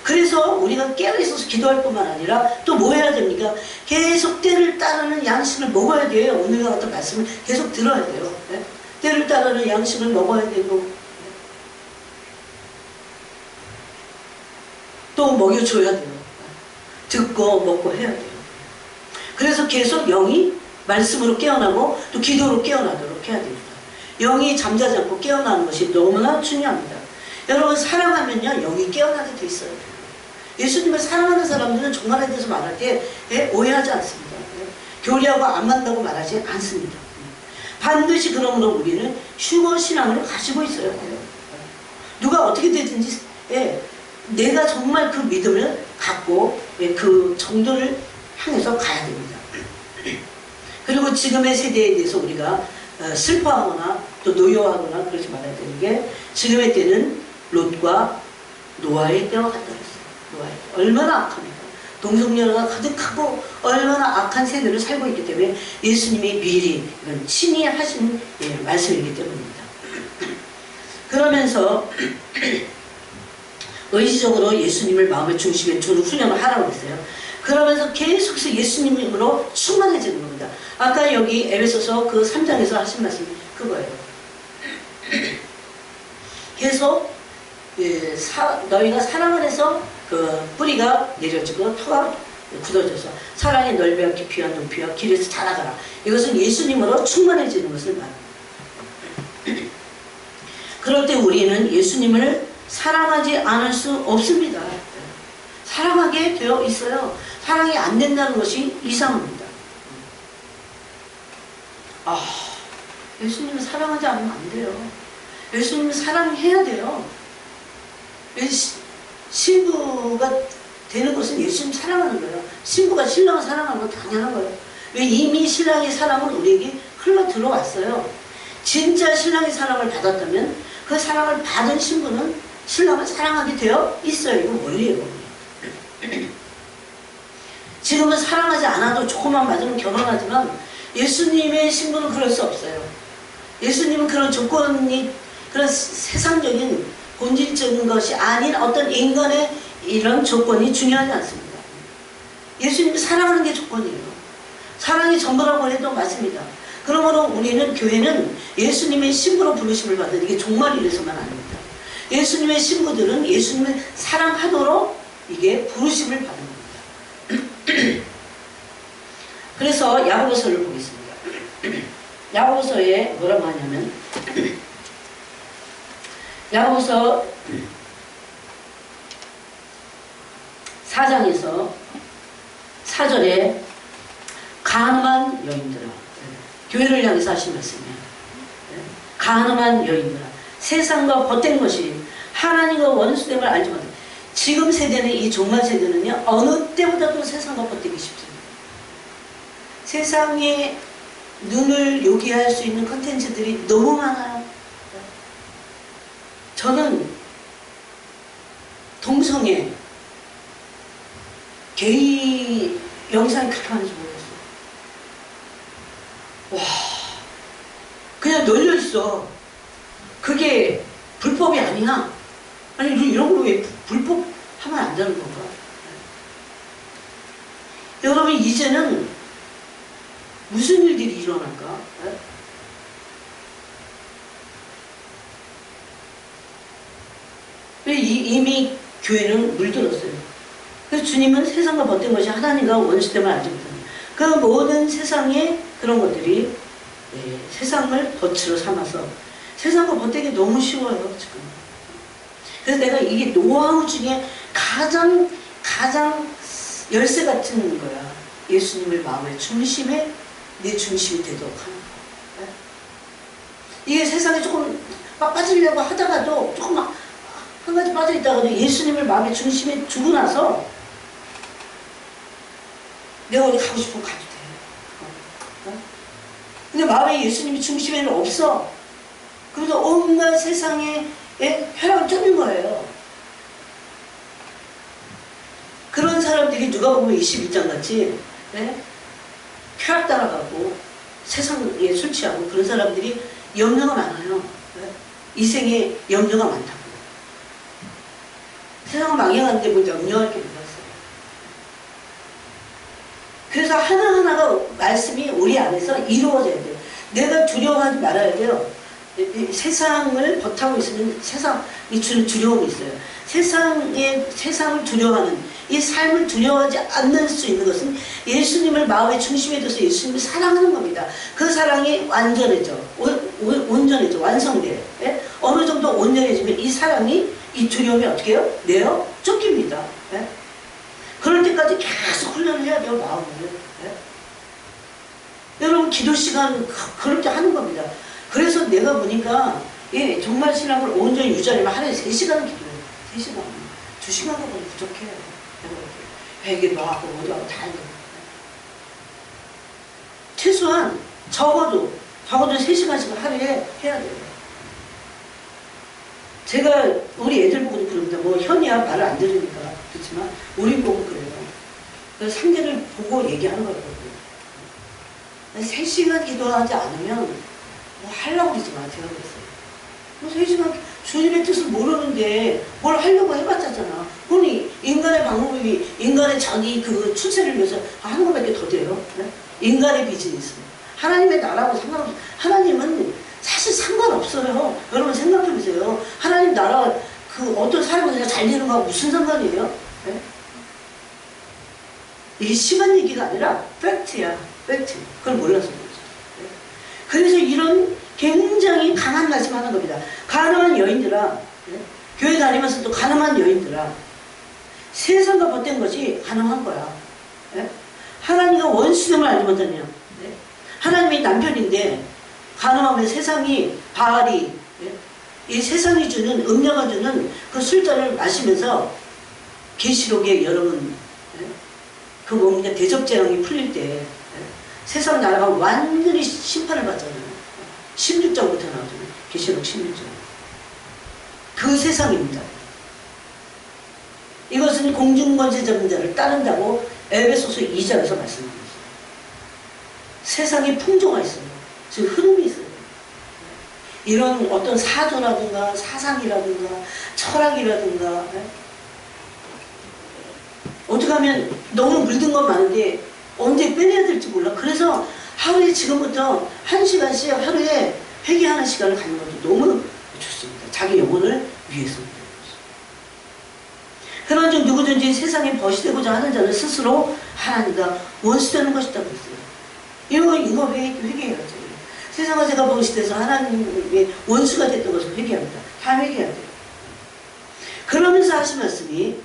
그래서 우리가 깨어있어서 기도할 뿐만 아니라 또 뭐 해야 됩니까? 계속 때를 따르는 양식을 먹어야 돼요. 오늘과 같은 말씀을 계속 들어야 돼요. 때를 따르는 양식을 먹어야 되고 또 먹여줘야 돼요. 듣고 먹고 해야 돼요. 그래서 계속 영이 말씀으로 깨어나고 또 기도로 깨어나도록 해야 됩니다. 영이 잠자지 않고 깨어나는 것이 너무나 중요합니다. 여러분, 사랑하면요 영이 깨어나게 돼 있어요. 예수님을 사랑하는 사람들은 종말에 대해서 말할 때 오해하지 않습니다. 교리하고 안 맞다고 말하지 않습니다. 반드시 그러므로 우리는 휴거 신앙을 가지고 있어야 돼요. 누가 어떻게 되든지 내가 정말 그 믿음을 갖고 그 정도를 향해서 가야 됩니다. 그리고 지금의 세대에 대해서 우리가 슬퍼하거나 또 노여워하거나 그러지 말아야 되는 게 지금의 때는 롯과 노아의 때와 같다 그랬어요. 노아의 때. 얼마나 악합니까? 동성연애가 가득하고 얼마나 악한 세대를 살고 있기 때문에 예수님이 미리 이건 친히 하신 말씀이기 때문입니다. 그러면서 의지적으로 예수님을 마음의 중심에 두는 훈련을 하라고 했어요. 그러면서 계속해서 예수님으로 충만해지는 겁니다. 아까 여기 에베소서 그 3장에서 하신 말씀이 그거예요. 계속 너희가 사랑 안에서 그 뿌리가 내려지고 터가 굳어져서 사랑의 넓이와 깊이와 높이와 길에서 자라가라. 이것은 예수님으로 충만해지는 것을 말합니다. 그럴 때 우리는 예수님을 사랑하지 않을 수 없습니다. 사랑하게 되어 있어요. 사랑이 안 된다는 것이 이상합니다. 예수님을 사랑하지 않으면 안 돼요. 예수님을 사랑해야 돼요. 신부가 되는 것은 예수님 사랑하는 거예요. 신부가 신랑을 사랑하는 건 당연한 거예요. 왜 이미 신랑의 사랑은 우리에게 흘러 들어왔어요. 진짜 신랑의 사랑을 받았다면 그 사랑을 받은 신부는 신랑을 사랑하게 되어 있어요. 이거 원리예요. 지금은 사랑하지 않아도 조금만 맞으면 결혼하지만 예수님의 신부는 그럴 수 없어요. 예수님은 그런 조건이 그런 세상적인 본질적인 것이 아닌 어떤 인간의 이런 조건이 중요하지 않습니다. 예수님이 사랑하는 게 조건이에요. 사랑이 전부라고 해도 맞습니다. 그러므로 우리는 교회는 예수님의 신부로 부르심을 받는 이게 종말이라서만 아닙니다. 예수님의 신부들은 예수님을 사랑하도록 이게 부르심을 받는 겁니다. 그래서 야고보서를 보겠습니다. 야고보서에 뭐라고 하냐면 야고보서 4장에서 4절에 간음한 여인들아, 교회를 향해서 하신 말씀이에요. 간음한 여인들아, 세상과 벗된 것이 하나님과 원수됨을 알지 못해. 지금 세대는, 이 종말 세대는요, 어느 때보다도 세상과 벗되기 쉽습니다. 세상에 눈을 요기할 수 있는 컨텐츠들이 너무 많아요. 저는 동성애 게이 영상이 그렇게 많은지 모르겠어요. 와, 그냥 널려있어. 그게 불법이 아니야. 아니 이런 거 왜 불법 하면 안 되는 건가? 여러분, 이제는 무슨 일들이 일어날까? 왜 이미 교회는 물들었어요. 그래서 주님은 세상과 벗된 것이 하나님과 원수됨을 알지 못합니다. 그 모든 세상의 그런 것들이 세상을 덫으로 삼아서 세상과 벗되기 너무 쉬워요, 지금. 그래서 내가 이게 노하우 중에 가장 열쇠 같은 거야. 예수님을 마음의 중심에, 내 중심이 되도록 하는 거야. 이게 세상에 조금 막 빠지려고 하다가도 조금 막 한 가지 빠져있다가도 예수님을 마음의 중심에 두고 나서 내가 어디 가고 싶으면 가도 돼. 근데 마음에 예수님이 중심에는 없어. 그래서 온갖 세상에 혈압을 쫓는 거예요. 그런 사람들이 누가 보면 21장 같이 혈압 따라가고 세상에 술 취하고 그런 사람들이 염려가 많아요. 이 생에 염려가 많다고. 세상을 망해가는데 뭐 염려할 게 뭐가 있어요. 그래서 하나하나가 말씀이 우리 안에서 이루어져야 돼요. 내가 두려워하지 말아야 돼요. 세상을 버타고 있으면 세상이 주는 두려움이 있어요. 세상을 두려워하는, 이 삶을 두려워하지 않을 수 있는 것은 예수님을 마음의 중심에 둬서 예수님을 사랑하는 겁니다. 그 사랑이 완전해져, 온전해져, 완성돼요. 어느 정도 온전해지면 이 사랑이, 이 두려움이 어떻게 해요? 내어 쫓깁니다. 그럴 때까지 계속 훈련을 해야 돼요, 마음을. 여러분, 기도 시간 그렇게 하는 겁니다. 그래서 내가 보니까 정말 신앙을 온전히 유지하려면 하루에 3시간은 기도해요. 3시간. 2시간 가면 부족해요. 회개도 하고 뭐도 하고 다 해요. 최소한 적어도 3시간씩 하루에 해야 돼요. 제가 우리 애들 보고도 그럽니다. 뭐 현이야 말을 안 들으니까 그렇지만 우리 보고 그래요. 그래서 상대를 보고 얘기하는 거거든요. 3시간 기도하지 않으면 뭐 하려고 그러지 마. 제가 그랬어요. 뭐 3시간 주님의 뜻을 모르는데 뭘 하려고 해봤자잖아. 그러니 인간의 방법이 인간의 자기 그 출세를 위해서 하는 것밖에 더 돼요. 네? 인간의 비즈니스. 하나님의 나라하고 상관없어요. 하나님은 사실 상관없어요. 여러분 생각해보세요. 하나님 나라 그 어떤 사람이 그냥 잘 되는 거하고 무슨 상관이에요? 네? 이게 심한 얘기가 아니라 팩트야. 팩트. 그걸 몰라서 그러죠. 네? 그래서 이런 굉장히 강한 말씀하는 겁니다. 가늠한 여인들아, 네? 교회 다니면서도 가늠한 여인들아, 세상과 벗된 것이 가늠한 거야. 네? 하나님과 원수됨을 알지 못하냐. 네? 하나님이 남편인데 가늠하면 세상이 바알이, 네? 이 세상이 주는 음녀가 주는 그 술잔을 마시면서 계시록에 여러분, 네? 그 뭡니까 대적재앙이 풀릴 때, 네? 세상 나라가 완전히 심판을 받잖아요. 16장부터 나오잖아요. 계시록 16장. 그 세상입니다. 이것은 공중권세 잡는 자를 따른다고 에베소서 2장에서 말씀합니다. 세상에 풍조가 있어요. 지금 흐름이 있어요. 이런 어떤 사조라든가 사상이라든가 철학이라든가 어떻게 하면 너무 물든 건 많은데 언제 빼내야 될지 몰라. 그래서 하루에 지금부터 1시간씩 하루에 회개하는 시간을 갖는 것도 너무 좋습니다. 자기 영혼을 위해서입니다. 그런 중 누구든지 세상에 벗이되고자 하는 자는 스스로 하나님과 원수되는 것이라고 했어요. 이거 회개해야죠. 세상과 제가 벗이돼서 하나님의 원수가 됐던 것을 회개합니다. 다 회개해야 돼요. 그러면서 하신 말씀이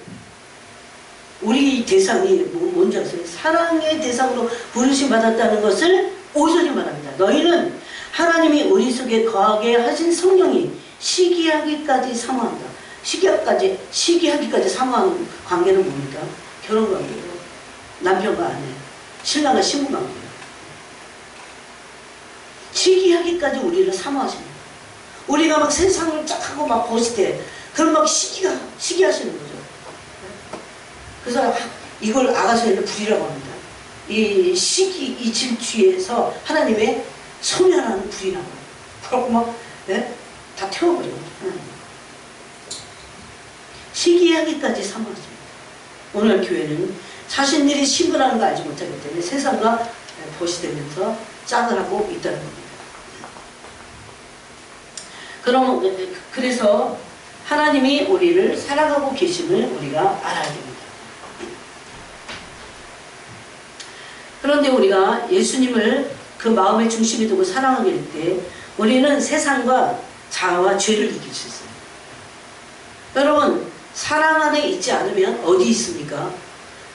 우리 대상이 뭔지 아세요? 사랑의 대상으로 부르심 받았다는 것을 5절이 말합니다. 너희는 하나님이 우리 속에 거하게 하신 성령이 시기하기까지 사모한다. 시기하기까지 사모하는 관계는 뭡니까? 결혼 관계예요. 남편과 아내, 신랑과 신부 관계예요. 시기하기까지 우리를 사모하십니다. 우리가 막 세상을 쫙 하고 막 벗이돼. 그럼 막 시기하시는 거죠. 그래서 이걸 아가서에는 불이라고 합니다. 이 시기, 이 질주에서 하나님의 소멸하는 불이라고 합니다. 그러고 막, 네? 다 태워버려요. 시기하기까지 사모했습니다. 오늘 교회는 자신들이 신분하는 거 알지 못하기 때문에 세상과 벗이되면서 짝을 하고 있다는 겁니다. 그래서 하나님이 우리를 사랑하고 계심을 우리가 알아야 됩니다. 그런데 우리가 예수님을 그 마음의 중심에 두고 사랑하게 될 때 우리는 세상과 자아와 죄를 이길 수 있어요. 여러분, 사랑 안에 있지 않으면 어디 있습니까?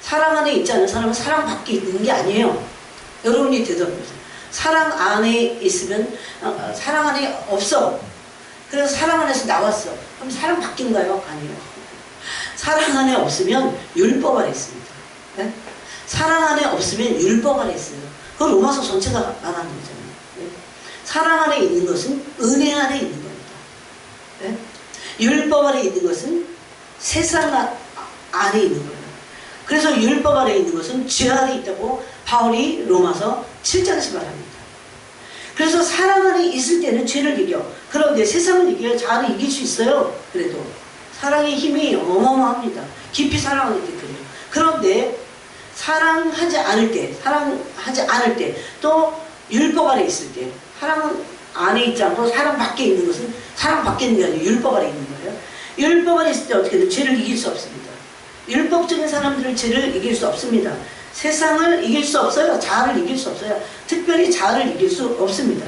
사랑 안에 있지 않은 사람은 사랑 밖에 있는 게 아니에요. 여러분이 대답해보세요. 사랑 안에 있으면 사랑 안에 없어. 그래서 사랑 안에서 나왔어. 그럼 사랑 밖인가요? 아니에요. 사랑 안에 없으면 율법 안에 있습니다. 네? 사랑 안에 없으면 율법 안에 있어요. 그 로마서 전체가 말하는 거잖아요. 네? 사랑 안에 있는 것은 은혜 안에 있는 겁니다. 네? 율법 안에 있는 것은 세상 안에 있는 거예요. 그래서 율법 안에 있는 것은 죄 안에 있다고 바울이 로마서 7장에서 말합니다. 그래서 사랑 안에 있을 때는 죄를 이겨. 그런데 세상을 이겨야 자아를 이길 수 있어요. 그래도 사랑의 힘이 어마어마합니다. 깊이 사랑하기 때문에. 그런데 사랑하지 않을 때, 또 율법 안에 있을 때, 사랑 안에 있지 않고 사랑 밖에 있는 것은 사랑 밖에 있는 게 아니라 율법 안에 있는 거예요. 율법 안에 있을 때 어떻게든 죄를 이길 수 없습니다. 율법적인 사람들은 죄를 이길 수 없습니다. 세상을 이길 수 없어요. 자아를 이길 수 없어요. 특별히 자아를 이길 수 없습니다.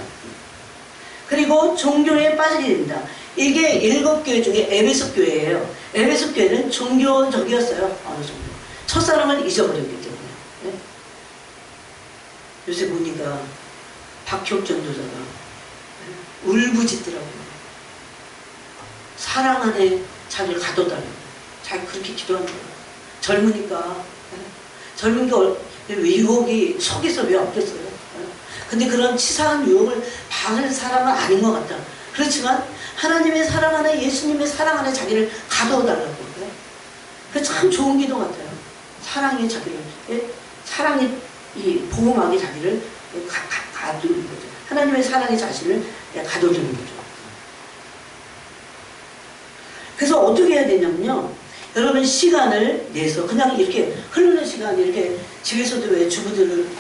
그리고 종교에 빠지게 됩니다. 이게 7교회 중에 에베소 교회예요. 에베소 교회는 종교적이었어요. 어느 정도. 첫사랑을 잊어버렸기 때문에. 네? 요새 보니까 박혁 전도자가 울부짖더라고요. 사랑 안에 자기를 가둬달라고. 자기 그렇게 기도한 거예요. 젊으니까. 젊은 게 유혹이 속에서 왜 없겠어요? 근데 그런 치사한 유혹을 받을 사람은 아닌 것 같다. 그렇지만 하나님의 사랑 안에, 예수님의 사랑 안에 자기를 가둬달라고. 그게 참 좋은 기도 같아요. 사랑이 자기를, 사랑이 이 보호막이 자기를 가두는 거죠. 하나님의 사랑이 자신을 가둬주는 거죠. 그래서 어떻게 해야 되냐면요. 여러분 시간을 내서 그냥 이렇게 흐르는 시간 이렇게 집에서도 왜 주부들은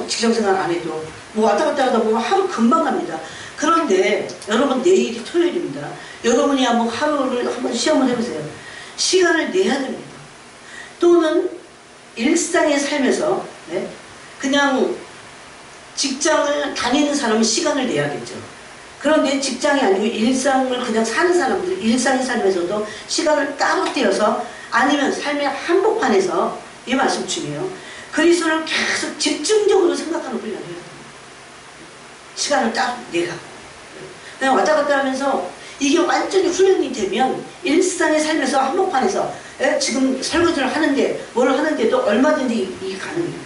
직장생활 안 해도 뭐 왔다 갔다 하다 보면 하루 금방 갑니다. 그런데 여러분 내일이 토요일입니다. 여러분이 한번 하루를 한번 시험을 해보세요. 시간을 내야 됩니다. 또는 일상의 삶에서 그냥 직장을 다니는 사람은 시간을 내야겠죠. 그런데 직장이 아니고 일상을 그냥 사는 사람들, 일상의 삶에서도 시간을 따로 떼어서 아니면 삶의 한복판에서 이 말씀 중이에요. 그리스도를 계속 집중적으로 생각하는 훈련을 해요. 시간을 딱 내가 그냥 왔다 갔다 하면서 이게 완전히 훈련이 되면 일상의 삶에서 한복판에서 지금 설거지를 하는데 뭘 하는데도 얼마든지 이게 가능해요.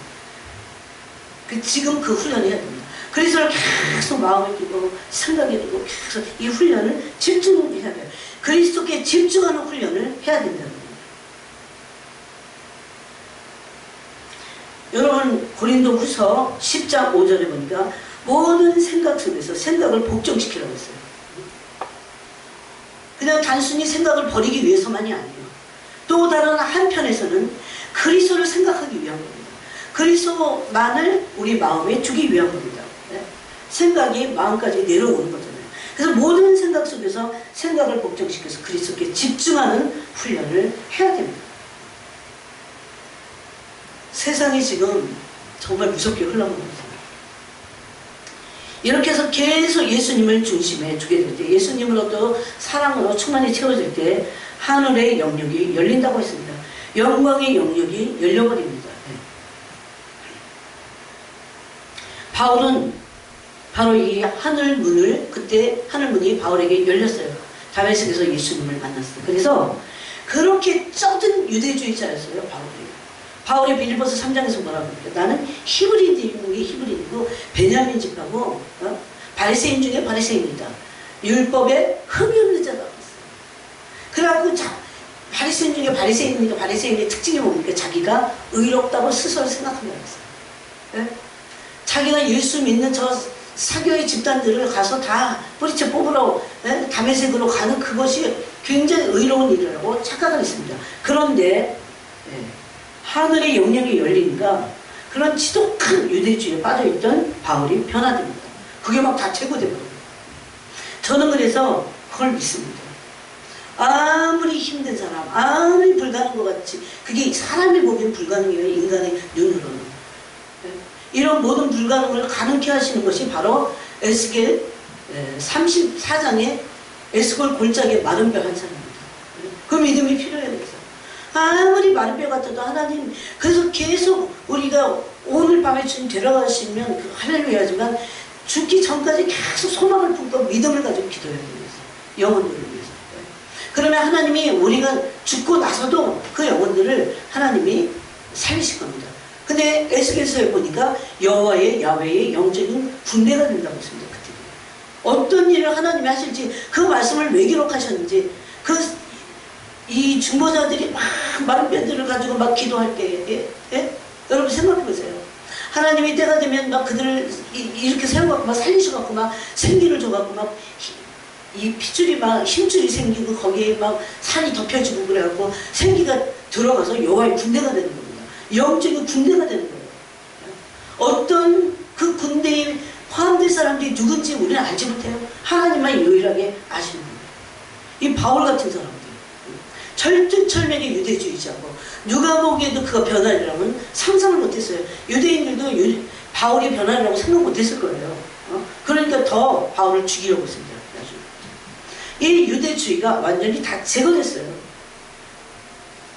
지금 그 훈련을 해야 됩니다. 그리스도를 계속 마음에 두고 생각에 두고 계속 이 훈련을 집중해야 돼요. 그리스도께 집중하는 훈련을 해야 된다는 겁니다. 여러분 고린도 후서 10장 5절에 보니까 모든 생각 속에서 생각을 복종시키라고 했어요. 그냥 단순히 생각을 버리기 위해서만이 아니에요. 또 다른 한편에서는 그리스도를 생각하기 위한 겁니다. 그리스도만을 우리 마음에 두기 위한 겁니다. 생각이 마음까지 내려오는 거잖아요. 그래서 모든 생각 속에서 생각을 복종시켜서 그리스도께 집중하는 훈련을 해야 됩니다. 세상이 지금 정말 무섭게 흘러가고 있습니다. 이렇게 해서 계속 예수님을 중심에 두게 될 때, 예수님으로부터 사랑으로 충만히 채워질 때 하늘의 영역이 열린다고 했습니다. 영광의 영역이 열려버립니다. 바울은 바로 이 하늘 문을, 그때 하늘 문이 바울에게 열렸어요. 다메섹에서 예수님을 만났어요. 그래서 그렇게 쩌든 유대주의자였어요, 바울이 빌립보서 3장에서 뭐라고 합니까? 나는 히브리인 중에 히브리인이고 베냐민 집하고 바리새인 중에 바리새인이다. 율법에 흠이 없는 자가 없어. 그래갖고 바리새인 중에 바리새인이니까 바리새인의 특징이 뭡니까? 자기가 의롭다고 스스로 생각한다고 했어요. 자기가 예수 믿는 저 사교의 집단들을 가서 다 뿌리채 뽑으러 다메섹으로 가는 그것이 굉장히 의로운 일이라고 착각을 했습니다. 그런데 하늘의 영역이 열리니까 그런 지독한 유대주의에 빠져있던 바울이 변화됩니다. 그게 막 다 제거되거든요. 저는 그래서 그걸 믿습니다. 아무리 힘든 사람, 아무리 불가능한 것 같이 그게 사람이 보기엔 불가능해요. 인간의 눈으로는. 이런 모든 불가능을 가능케 하시는 것이 바로 에스겔 34장의 에스겔 골짜기에 마른 뼈 한 사람입니다. 그 믿음이 필요해요. 그래서 아무리 마른 뼈 같아도 하나님, 그래서 계속 우리가 오늘 밤에 주님 데려가시면 그 할렐루야지만 죽기 전까지 계속 소망을 품고 믿음을 가지고 기도해야 됩니다. 영혼들을 위해서. 그러면 하나님이 우리가 죽고 나서도 그 영혼들을 하나님이 살리실 겁니다. 근데 에스겔서에 보니까 야훼의 영적인 군대가 된다고 했습니다. 그때. 어떤 일을 하나님이 하실지 그 말씀을 왜 기록하셨는지 이 중보자들이 막 마른 뼈들을 가지고 막 기도할 때 여러분 생각해 보세요. 하나님이 때가 되면 막 그들을 이렇게 세워갖고 막 살리셔갖고 막 생기를 줘갖고 막 이 핏줄이 막 힘줄이 생기고 거기에 막 산이 덮여지고 그래갖고 생기가 들어가서 여호와의 군대가 되는 겁니다. 영적인 군대가 되는 거예요. 어떤 그 군대에 포함된 사람들이 누군지 우리는 알지 못해요. 하나님만 유일하게 아시는 거예요. 이 바울 같은 사람들, 철두철미하게 유대주의자고 누가 보기에도 그가 변화리라면 상상을 못했어요. 유대인들도 바울이 변화리라고 생각 못했을 거예요. 그러니까 더 바울을 죽이려고 했습니다. 이 유대주의가 완전히 다 제거됐어요.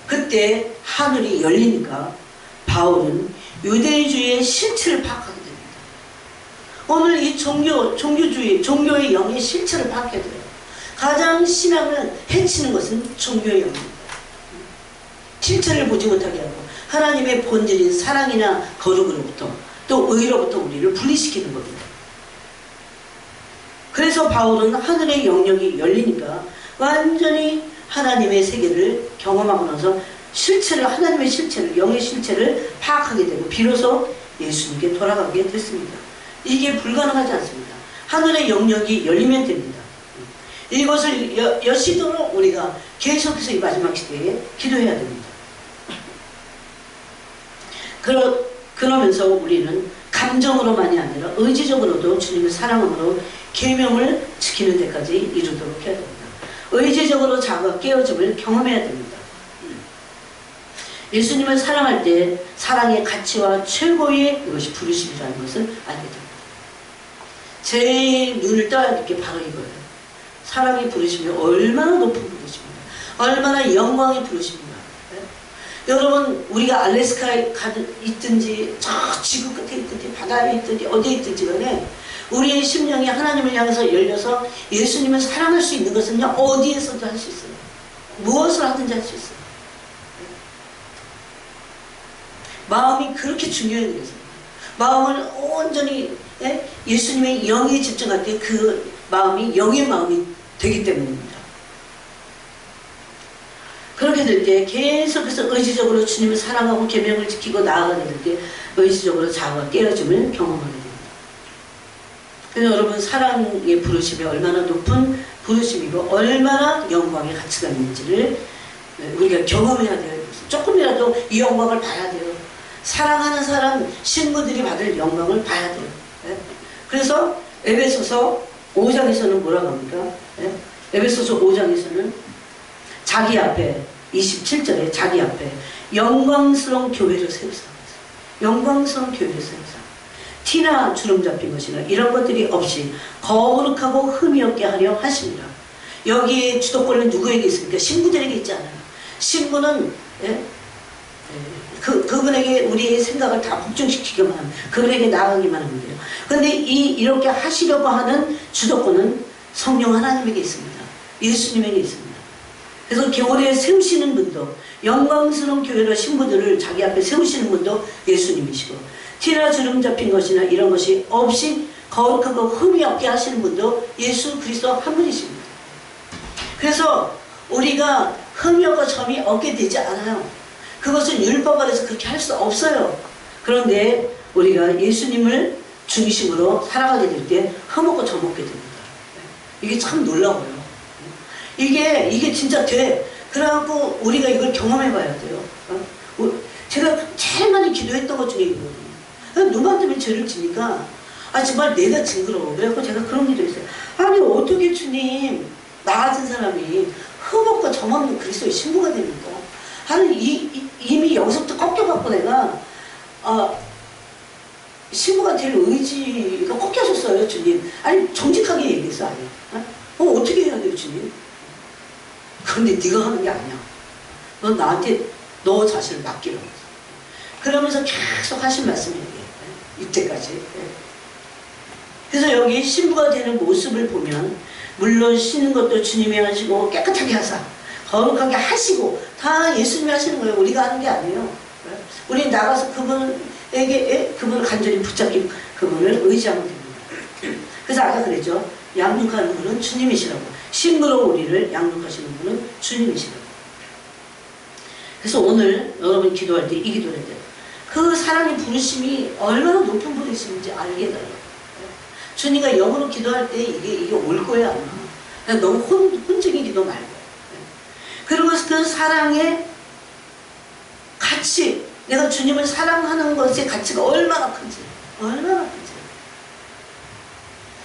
그때 하늘이 열리니까 바울은 유대주의의 실체를 파악하게 됩니다. 오늘 이 종교의 영의 실체를 파악해야 돼요. 가장 신앙을 해치는 것은 종교의 영입니다. 실체를 보지 못하게 하고 하나님의 본질인 사랑이나 거룩으로부터 또 의로부터 우리를 분리시키는 겁니다. 그래서 바울은 하늘의 영역이 열리니까 완전히 하나님의 세계를 경험하고 나서 하나님의 실체를, 영의 실체를 파악하게 되고 비로소 예수님께 돌아가게 됐습니다. 이게 불가능하지 않습니다. 하늘의 영역이 열리면 됩니다. 이것을 여시도록 우리가 계속해서 이 마지막 시대에 기도해야 됩니다. 그러면서 우리는 감정으로만이 아니라 의지적으로도 주님을 사랑함으로 계명을 지키는 데까지 이루도록 해야 됩니다. 의지적으로 자아가 깨어짐을 경험해야 됩니다. 예수님을 사랑할 때 사랑의 가치와 최고의 이것이 부르심이라는 것을 알게 됩니다. 제 눈을 떠야 될 게 바로 이거예요. 사랑의 부르심이 얼마나 높은 부르심입니다. 얼마나 영광의 부르심입니다. 여러분, 우리가 알래스카에 있든지 저 지구 끝에 있든지 바다에 있든지 어디에 있든지 간에 우리의 심령이 하나님을 향해서 열려서 예수님을 사랑할 수 있는 것은요, 어디에서도 할 수 있어요. 무엇을 하든지 할 수 있어요. 마음이 그렇게 중요해요. 그래서 마음을 온전히 예수님의 영에 집중할 때 그 마음이 영의 마음이 되기 때문입니다. 그렇게 될 때 계속해서 의지적으로 주님을 사랑하고 계명을 지키고 나아가게 될 때 의지적으로 자아가 깨어짐을 경험하게 됩니다. 그래서 여러분, 사랑의 부르심이 얼마나 높은 부르심이고 얼마나 영광의 가치가 있는지를 우리가 경험해야 돼요. 조금이라도 이 영광을 봐야 돼요. 사랑하는 사람, 신부들이 받을 영광을 봐야 돼요. 그래서 에베소서 5장에서는 뭐라고 합니까? 에베소서 5장에서는 자기 앞에 27절에 자기 앞에 영광스러운 교회를 세우사, 영광스러운 교회를 세우사, 티나 주름 잡힌 것이나 이런 것들이 없이 거룩하고 흠이 없게 하려 하십니다. 여기에 주도권은 누구에게 있습니까? 신부들에게 있지 않아요. 신부는 그분에게 우리의 생각을 다 복종시키기만 하면, 그분에게 나아가기만 하면 돼요. 그런데 이렇게 하시려고 하는 주도권은 성령 하나님에게 있습니다. 예수님에게 있습니다. 그래서 교회에 세우시는 분도, 영광스러운 교회로 신부들을 자기 앞에 세우시는 분도 예수님이시고, 티나 주름 잡힌 것이나 이런 것이 없이 거룩하고 흠이 없게 하시는 분도 예수 그리스도 한 분이십니다. 그래서 우리가 흠이 없고 점이 없게 되지 않아요. 그것은 율법 아래서 그렇게 할 수 없어요. 그런데 우리가 예수님을 중심으로 살아가게 될 때 흠없고 점없게 됩니다. 이게 참 놀라워요. 이게 진짜 돼. 그래갖고 우리가 이걸 경험해 봐야 돼요. 제가 제일 많이 기도했던 것 중에 이거거든요. 눈만 뜨면 죄를 지니까 정말 내가 징그러워. 그래갖고 제가 그런 기도했어요. 아니 어떻게 주님, 나 같은 사람이 흠없고 점없는 그리스도의 신부가 됩니까? 이미 여기서부터 꺾여갖고 내가 신부가 될 의지가 꺾여졌어요. 주님. 아니 정직하게 얘기했어. 어떻게 해야 돼요 주님? 그런데 네가 하는 게 아니야. 넌 나한테 너 자신을 맡기라고 했어. 그러면서 계속 하신 말씀이에요. 이때까지. 그래서 여기 신부가 되는 모습을 보면, 물론 씻는 것도 주님이 하시고 깨끗하게 하사 거룩하게 하시고 다 예수님이 하시는 거예요. 우리가 하는 게 아니에요. 우리 나가서 그분을 간절히 붙잡기, 그분을 의지하면 됩니다. 그래서 아까 그랬죠. 양육하는 분은 주님이시라고. 신부로 우리를 양육하시는 분은 주님이시라고. 그래서 오늘 여러분 기도할 때 이 기도를 해야 돼요. 그 사랑의 부르심이 얼마나 높은 부르심인지 알게 돼요. 주님과 영으로 기도할 때 이게 올 거야 아마. 그냥 너무 혼적인 기도 말고. 그리고 그 사랑의 가치, 내가 주님을 사랑하는 것의 가치가 얼마나 큰지, 얼마나 큰지.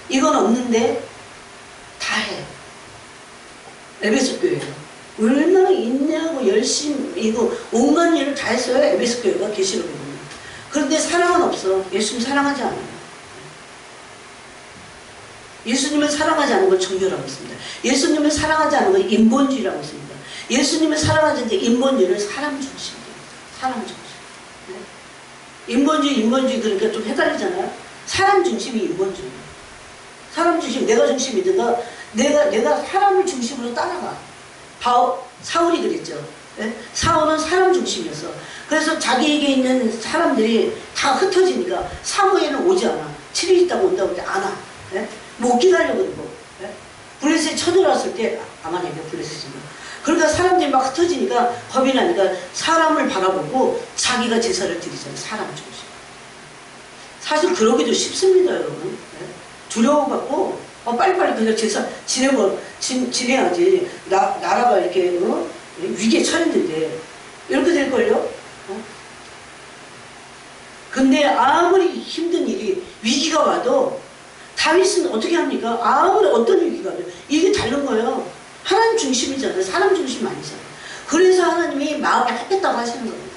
이건 없는데 다 해. 에베소 교회가 얼마나 인내하고 열심히고 온갖 일을 다 했어요. 에베소 교회가 계시록에 보면. 그런데 사랑은 없어. 예수님 사랑하지 않아요. 예수님을 사랑하지 않은 걸 정죄라고 했습니다. 예수님을 사랑하지 않은 걸 인본주의라고 했습니다. 예수님을 사랑하지 않는 인본주의는 사람 중심입니다. 사람 중심. 네? 인본주의 그러니까 좀 헷갈리잖아요. 사람 중심이 인본주의. 사람 중심, 내가 중심이든가 내가 사람을 중심으로 따라가. 사울이 그랬죠. 네? 사울은 사람 중심이었어. 그래서 자기에게 있는 사람들이 다 흩어지니까 사무엘은 오지 않아. 7일 있다고 온다고 할 때 안 와. 네? 못 기다려고 그러고. 네? 블레셋이 쳐들어왔을 때 아마 내가 블레셋인가. 그러니까 사람들이 막 흩어지니까 겁이 나니까 사람을 바라보고 자기가 제사를 드리잖아요. 사람 중심. 사실 그러기도 쉽습니다, 여러분. 네? 두려워갖고 빨리빨리 그냥 제사 지내야지. 나라가 이렇게 위기에 처했는데 이렇게 될걸요? 근데 아무리 힘든 일이 위기가 와도 다윗은 어떻게 합니까? 아무리 어떤 위기가 와도 이게 다른 거예요. 하나님 중심이잖아요. 사람 중심 아니잖아요. 그래서 하나님이 마음을 합했다고 하시는 겁니다.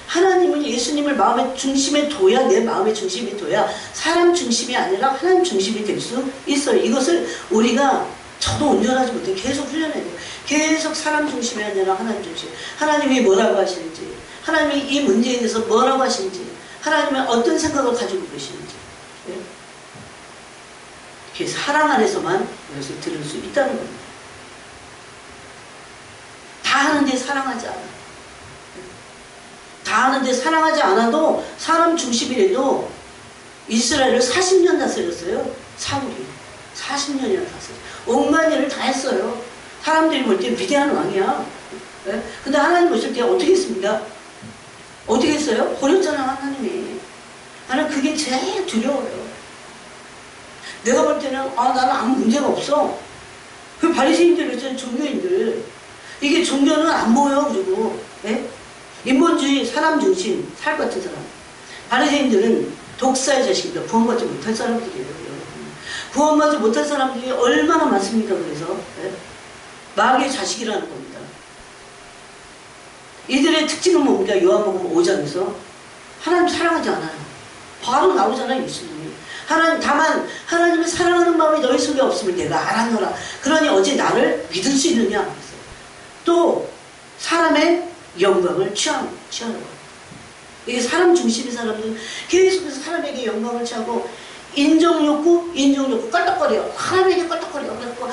하나님은 예수님을 마음의 중심에 둬야, 내 마음의 중심에 둬야 사람 중심이 아니라 하나님 중심이 될 수 있어요. 이것을 우리가 저도 온전하지 못해 계속 훈련해야 돼요. 계속 사람 중심이 아니라 하나님 중심. 하나님이 뭐라고 하시는지, 하나님이 이 문제에 대해서 뭐라고 하시는지, 하나님은 어떤 생각을 가지고 계시는지, 이렇게 사랑 안에서만 이것을 들을 수 있다는 겁니다. 다 하는데 사랑하지 않아. 다 하는데 사랑하지 않아도 사람 중심이라도 이스라엘을 40년 다스렸어요. 사울이 40년이나 다스렸어요. 온갖 일을 다 했어요. 사람들이 볼 때 위대한 왕이야. 네? 근데 하나님 보실 때 어떻게 했습니까? 어떻게 했어요? 버렸잖아, 하나님이. 나는 그게 제일 두려워요. 내가 볼 때는 나는 아무 문제가 없어. 그 바리새인들 있잖아요. 종교인들. 이게 종교는 안 보여. 그리고 네? 인본주의, 사람 중심, 살 같은 사람. 바리새인들은 독사의 자식입니다. 구원받지 못할 사람들이에요. 구원받지 못할 사람들이 얼마나 많습니까? 그래서 네? 마귀의 자식이라는 겁니다. 이들의 특징은 뭡니까? 요한복음 5장에서 하나님 사랑하지 않아요. 바로 나오잖아요. 예수님이. 다만 하나님을 사랑하는 마음이 너희 속에 없으면 내가 알았노라. 그러니 어제 나를 믿을 수 있느냐? 또 사람의 영광을 취하는 거예요. 이게 사람 중심의 사람들은 계속해서 사람에게 영광을 취하고 인정욕구 껄떡거려. 사람에게 껄떡거려. 그래서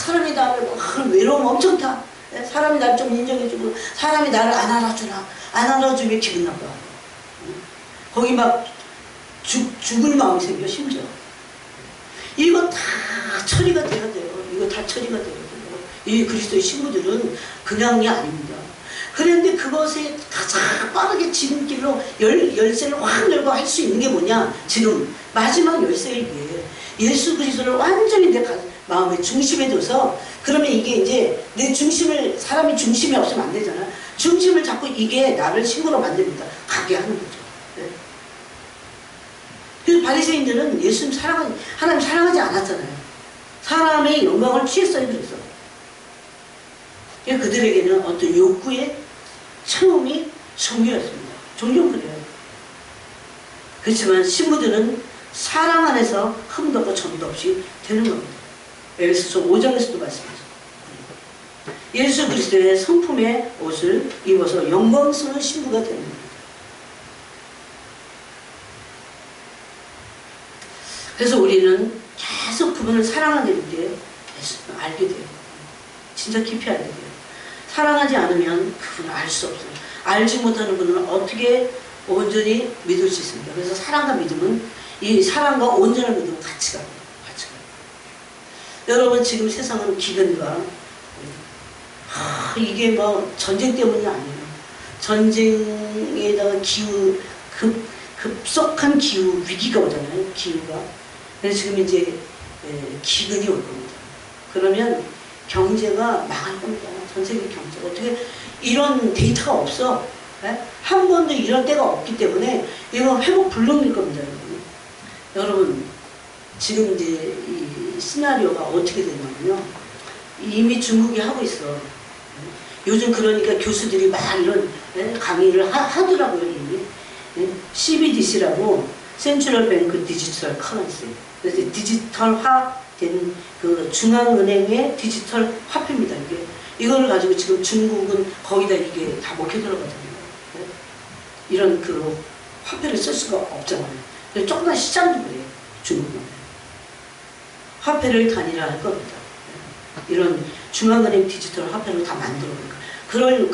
사람이 나를 외로움 엄청 타. 사람이 나를 좀 인정해주고 사람이 나를 안 알아주나. 안 알아주면 기분 나빠. 거기 막 죽을 마음이 생겨. 심지어 이거 다 처리가 돼야 돼요. 이거 다 처리가 돼야 돼요. 이 그리스도의 신부들은 그냥이 아닙니다. 그런데 그것에 가장 빠르게 지름길로 열쇠를 확 열고 할 수 있는 게 뭐냐? 지금 마지막 열쇠이기에 예수 그리스도를 완전히 내 마음의 중심에 둬서, 그러면 이게 이제 내 중심을, 사람이 중심이 없으면 안 되잖아. 중심을 잡고 이게 나를 신부로 만듭니다. 가게 하는 거죠. 네. 그래서 바리새인들은 하나님 사랑하지 않았잖아요. 사람의 영광을 취했어요. 그래서 그들에게는 어떤 욕구의 처음이 종교였습니다. 종교는 그래요. 그렇지만 신부들은 사랑 안에서 흠도 없고 점도 없이 되는 겁니다. 에베소서 5장에서도 말씀하죠. 예수 그리스도의 성품의 옷을 입어서 영광스러운 신부가 되는 겁니다. 그래서 우리는 계속 그분을 사랑하는 게 알게 돼요. 진짜 깊이 알게 돼요. 사랑하지 않으면 그분을 알 수 없어요. 알지 못하는 분은 어떻게 온전히 믿을 수 있습니까? 그래서 사랑과 믿음은, 이 사랑과 온전한 믿음은 같이 가요. 같이 가요. 여러분, 지금 세상은 기근과 이게 뭐 전쟁 때문이 아니에요. 전쟁에다가 기후, 급속한 기후 위기가 오잖아요. 기후가. 그래서 지금 이제 기근이 올 겁니다. 그러면 경제가 망할 겁니다. 전 세계 경제. 어떻게 이런 데이터가 없어. 네? 한 번도 이런 때가 없기 때문에 이거 회복 불능일 겁니다. 여러분, 지금 이제 이 시나리오가 어떻게 되냐면요. 이미 중국이 하고 있어. 요즘 그러니까 교수들이 막 이런 강의를 하더라고요. 이미. CBDC라고 센트럴 뱅크 디지털 커런시. 그래서 디지털화 된 그 중앙은행의 디지털 화폐입니다. 이거를 가지고 지금 중국은 거기다 이게 다 먹혀 들어가잖아요. 이런 그 화폐를 쓸 수가 없잖아요. 그래서 조그만 시장도 그래요. 중국은. 화폐를 단일화할 겁니다. 이런 중앙은행 디지털 화폐를 다 만들어 놓을까.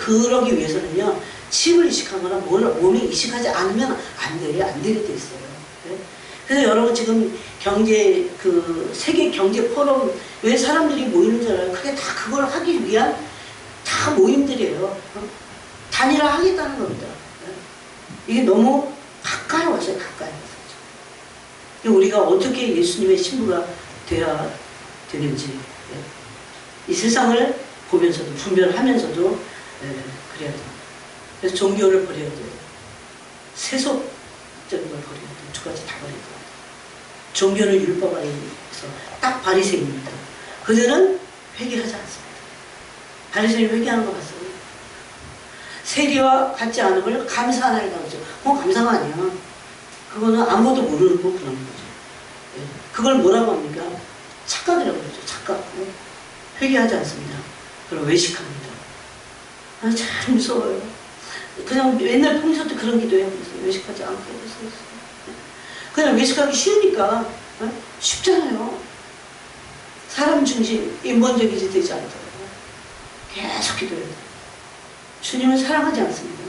그러기 위해서는요, 칩을 이식하거나 몸에 이식하지 않으면 안 되게 돼 있어요. 그래서 여러분 지금 세계 경제 포럼 왜 사람들이 모이는 줄 알아요? 그게 다 그걸 하기 위한 다 모임들이에요. 단일화 하겠다는 겁니다. 이게 너무 가까이 왔어요. 가까이 왔어요. 우리가 어떻게 예수님의 신부가 되어야 되는지, 이 세상을 보면서도 분별하면서도 그래야 돼요. 그래서 종교를 버려야 돼요. 세속적인 걸 버려야 돼요. 두 가지 다 버려야 돼요. 종교는 율법 아래에서 딱 바리새인입니다. 그들은 회개하지 않습니다. 바리새인 회개하는 거 봤어요. 세리와 같지 않음을 감사하나이다 그러죠. 감사가 아니야. 그거는 아무도 모르는 거 그런 거죠. 그걸 뭐라고 합니까? 착각이라고 그러죠. 착각. 회개하지 않습니다. 그럼 외식합니다. 참 무서워요. 그냥 맨날 평소 때 그런 기도해요. 외식하지 않게 해주세요. 그냥 외식하기 쉬우니까 쉽잖아요. 사람 중심, 인본적이지 되지 않더라고요. 계속 기도해요. 주님은 사랑하지 않습니다.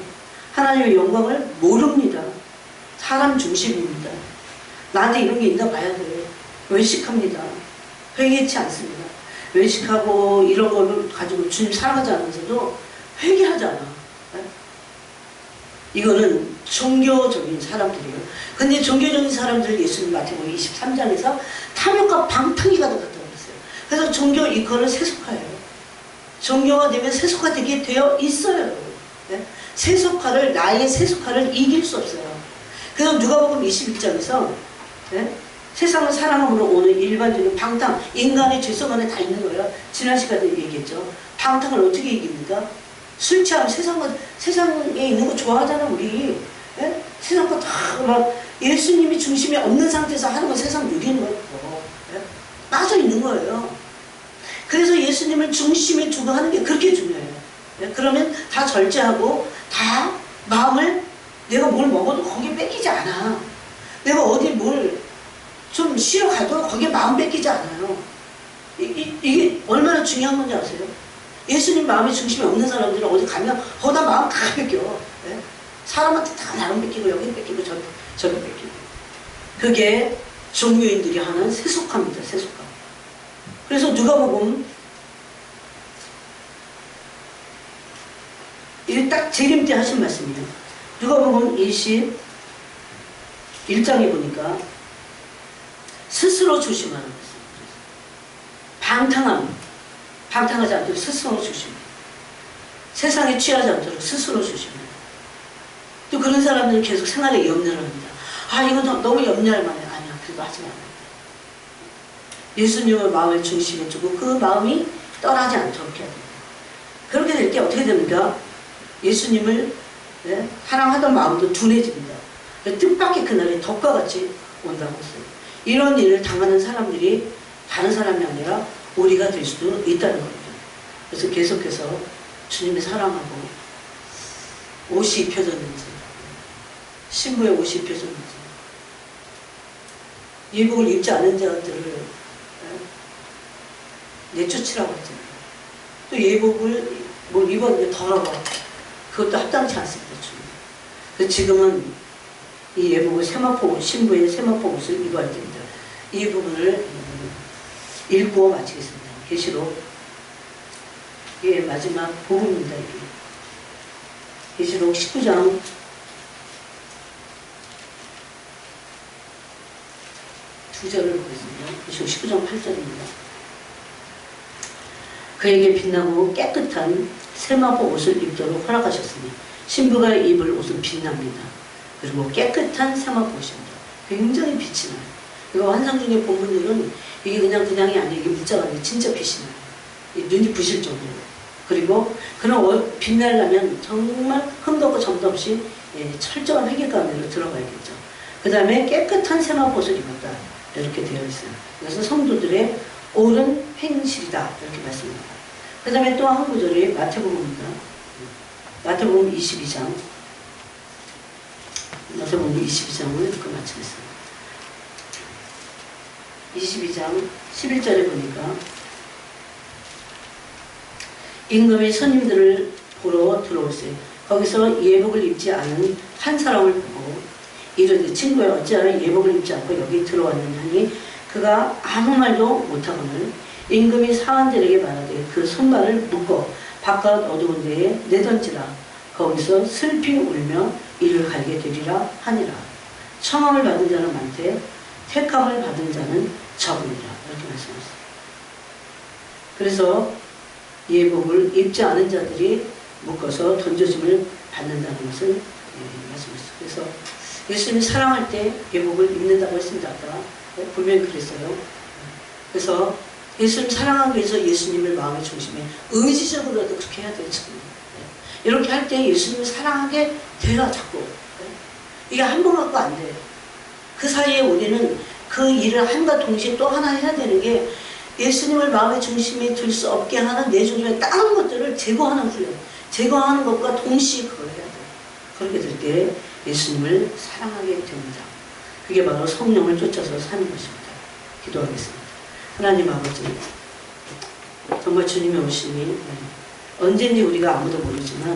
하나님의 영광을 모릅니다. 사람 중심입니다. 나한테 이런 게 있나 봐야 돼요. 외식합니다. 회개치 않습니다. 외식하고 이런 걸 가지고 주님 사랑하지 않으면서도 회개하잖아. 이거는 종교적인 사람들이에요. 근데 종교적인 사람들 예수님 마태복음 23장에서 탐욕과 방탕이가 되었다고 했어요. 그래서 종교 이거를 세속화해요. 종교가 되면 세속화되게 되어 있어요. 세속화를, 나의 세속화를 이길 수 없어요. 그래서 누가복음 21장에서 세상을 사랑함으로 오는 일반적인 방탕, 인간의 죄성 안에 다 있는 거예요. 지난 시간에 얘기했죠. 방탕을 어떻게 이깁니까? 술 취하면 세상에 있는 거 좋아하잖아, 우리. 세상 거 다 막 예수님이 중심에 없는 상태에서 하는 건 세상 누리는 거고. 빠져 있는 거예요. 그래서 예수님을 중심에 두고 하는 게 그렇게 중요해요. 그러면 다 절제하고 다 마음을 내가 뭘 먹어도 거기에 뺏기지 않아. 내가 어디 뭘 좀 쉬러 가도 거기에 마음 뺏기지 않아요. 이게 얼마나 중요한 건지 아세요? 예수님 마음의 중심에 없는 사람들은 어디 가면 거기다 마음 다 뺏겨. 사람한테 다 나름 뺏기고 여기 뺏기고 저기 뺏기고. 그게 종교인들이 하는 세속화입니다. 세속화. 그래서 누가복음 이게 딱 재림 때 하신 말씀이에요. 누가복음 21장에 보니까 스스로 조심하는 것입니다. 방탕하지 않도록 스스로 조심해요. 세상에 취하지 않도록 스스로 조심해요. 또 그런 사람들은 계속 생활에 염려를 합니다. 이거 너무 염려할 만해. 아니야, 그래도 하지 말아요. 예수님을 마음의 중심에 두고 그 마음이 떠나지 않도록 해야 됩니다. 그렇게 될 때 어떻게 됩니까? 예수님을 사랑하던 마음도 둔해집니다. 뜻밖의 그날이 덕과 같이 온다고 했어요. 이런 일을 당하는 사람들이 다른 사람이 아니라 우리가 될 수도 있다는 겁니다. 그래서 계속해서 주님의 사랑하고 옷이 입혀졌는지, 신부의 옷이 입혀졌는지, 예복을 입지 않은 자들을 내쫓으라고 했잖아요. 또 예복을 뭐 입었는데 더러워. 그것도 합당치 않습니다. 그래서 지금은 이 예복을 세마포, 신부의 세마포 옷을 입어야 됩니다. 이 부분을 읽고 마치겠습니다. 계시록 마지막 복음입니다. 이게 계시록 19장 2절을 보겠습니다. 계시록 19장 8절입니다. 그에게 빛나고 깨끗한 세마포 옷을 입도록 허락하셨으니 신부가 입을 옷은 빛납니다. 그리고 깨끗한 세마포 옷입니다. 굉장히 빛이 나요. 이거 환상 중에 본문들은 이게 그냥이 아니에요. 이게 문자가 아니에요. 진짜 빛이 나요. 눈이 부실 정도로. 그리고 그런 빛나려면 정말 흠도 없고 점도 없이 철저한 회개 가운데로 들어가야겠죠. 그 다음에 깨끗한 세마포 옷을 입었다. 이렇게 되어 있어요. 그래서 성도들의 옳은 행실이다. 이렇게 말씀합니다. 그 다음에 또 한 구절이 마태복음입니다. 마태복음 22장. 마태복음 22장을 이렇게 마치겠습니다. 22장 11절에 보니까 임금이 손님들을 보러 들어오세요. 거기서 예복을 입지 않은 한 사람을 보고 이르되 친구야 어찌하여 예복을 입지 않고 여기 들어왔느냐 하니 그가 아무 말도 못하거늘 임금이 사환들에게 말하되 그 손발을 묶어 바깥 어두운 데에 내던지라. 거기서 슬피 울며 이를 갈게 되리라 하니라. 청함을 받은 자는 많되 택함을 받은 자는 적으리라. 이렇게 말씀하셨어요. 그래서 예복을 입지 않은 자들이 묶어서 던져짐을 받는다는 것을 말씀하셨어요. 그래서 예수님이 사랑할 때 예복을 입는다고 했습니다. 아까 분명히 그랬어요. 그래서 예수님 사랑하기 위해서 예수님을 마음의 중심에 의지적으로라도 그렇게 해야 되죠. 이렇게 할 때 예수님을 사랑하게 돼요. 자꾸. 이게 한 번 갖고 안 돼요. 그 사이에 우리는 그 일을 함과 동시에 또 하나 해야 되는 게 예수님을 마음의 중심에 둘 수 없게 하는 내중 중에 다른 것들을 제거하는 훈련, 제거하는 것과 동시에 그걸 해야 돼요. 그렇게 될 때 예수님을 사랑하게 됩니다. 그게 바로 성령을 쫓아서 사는 것입니다. 기도하겠습니다. 하나님 아버지, 정말 주님의 오심이 언제인지 우리가 아무도 모르지만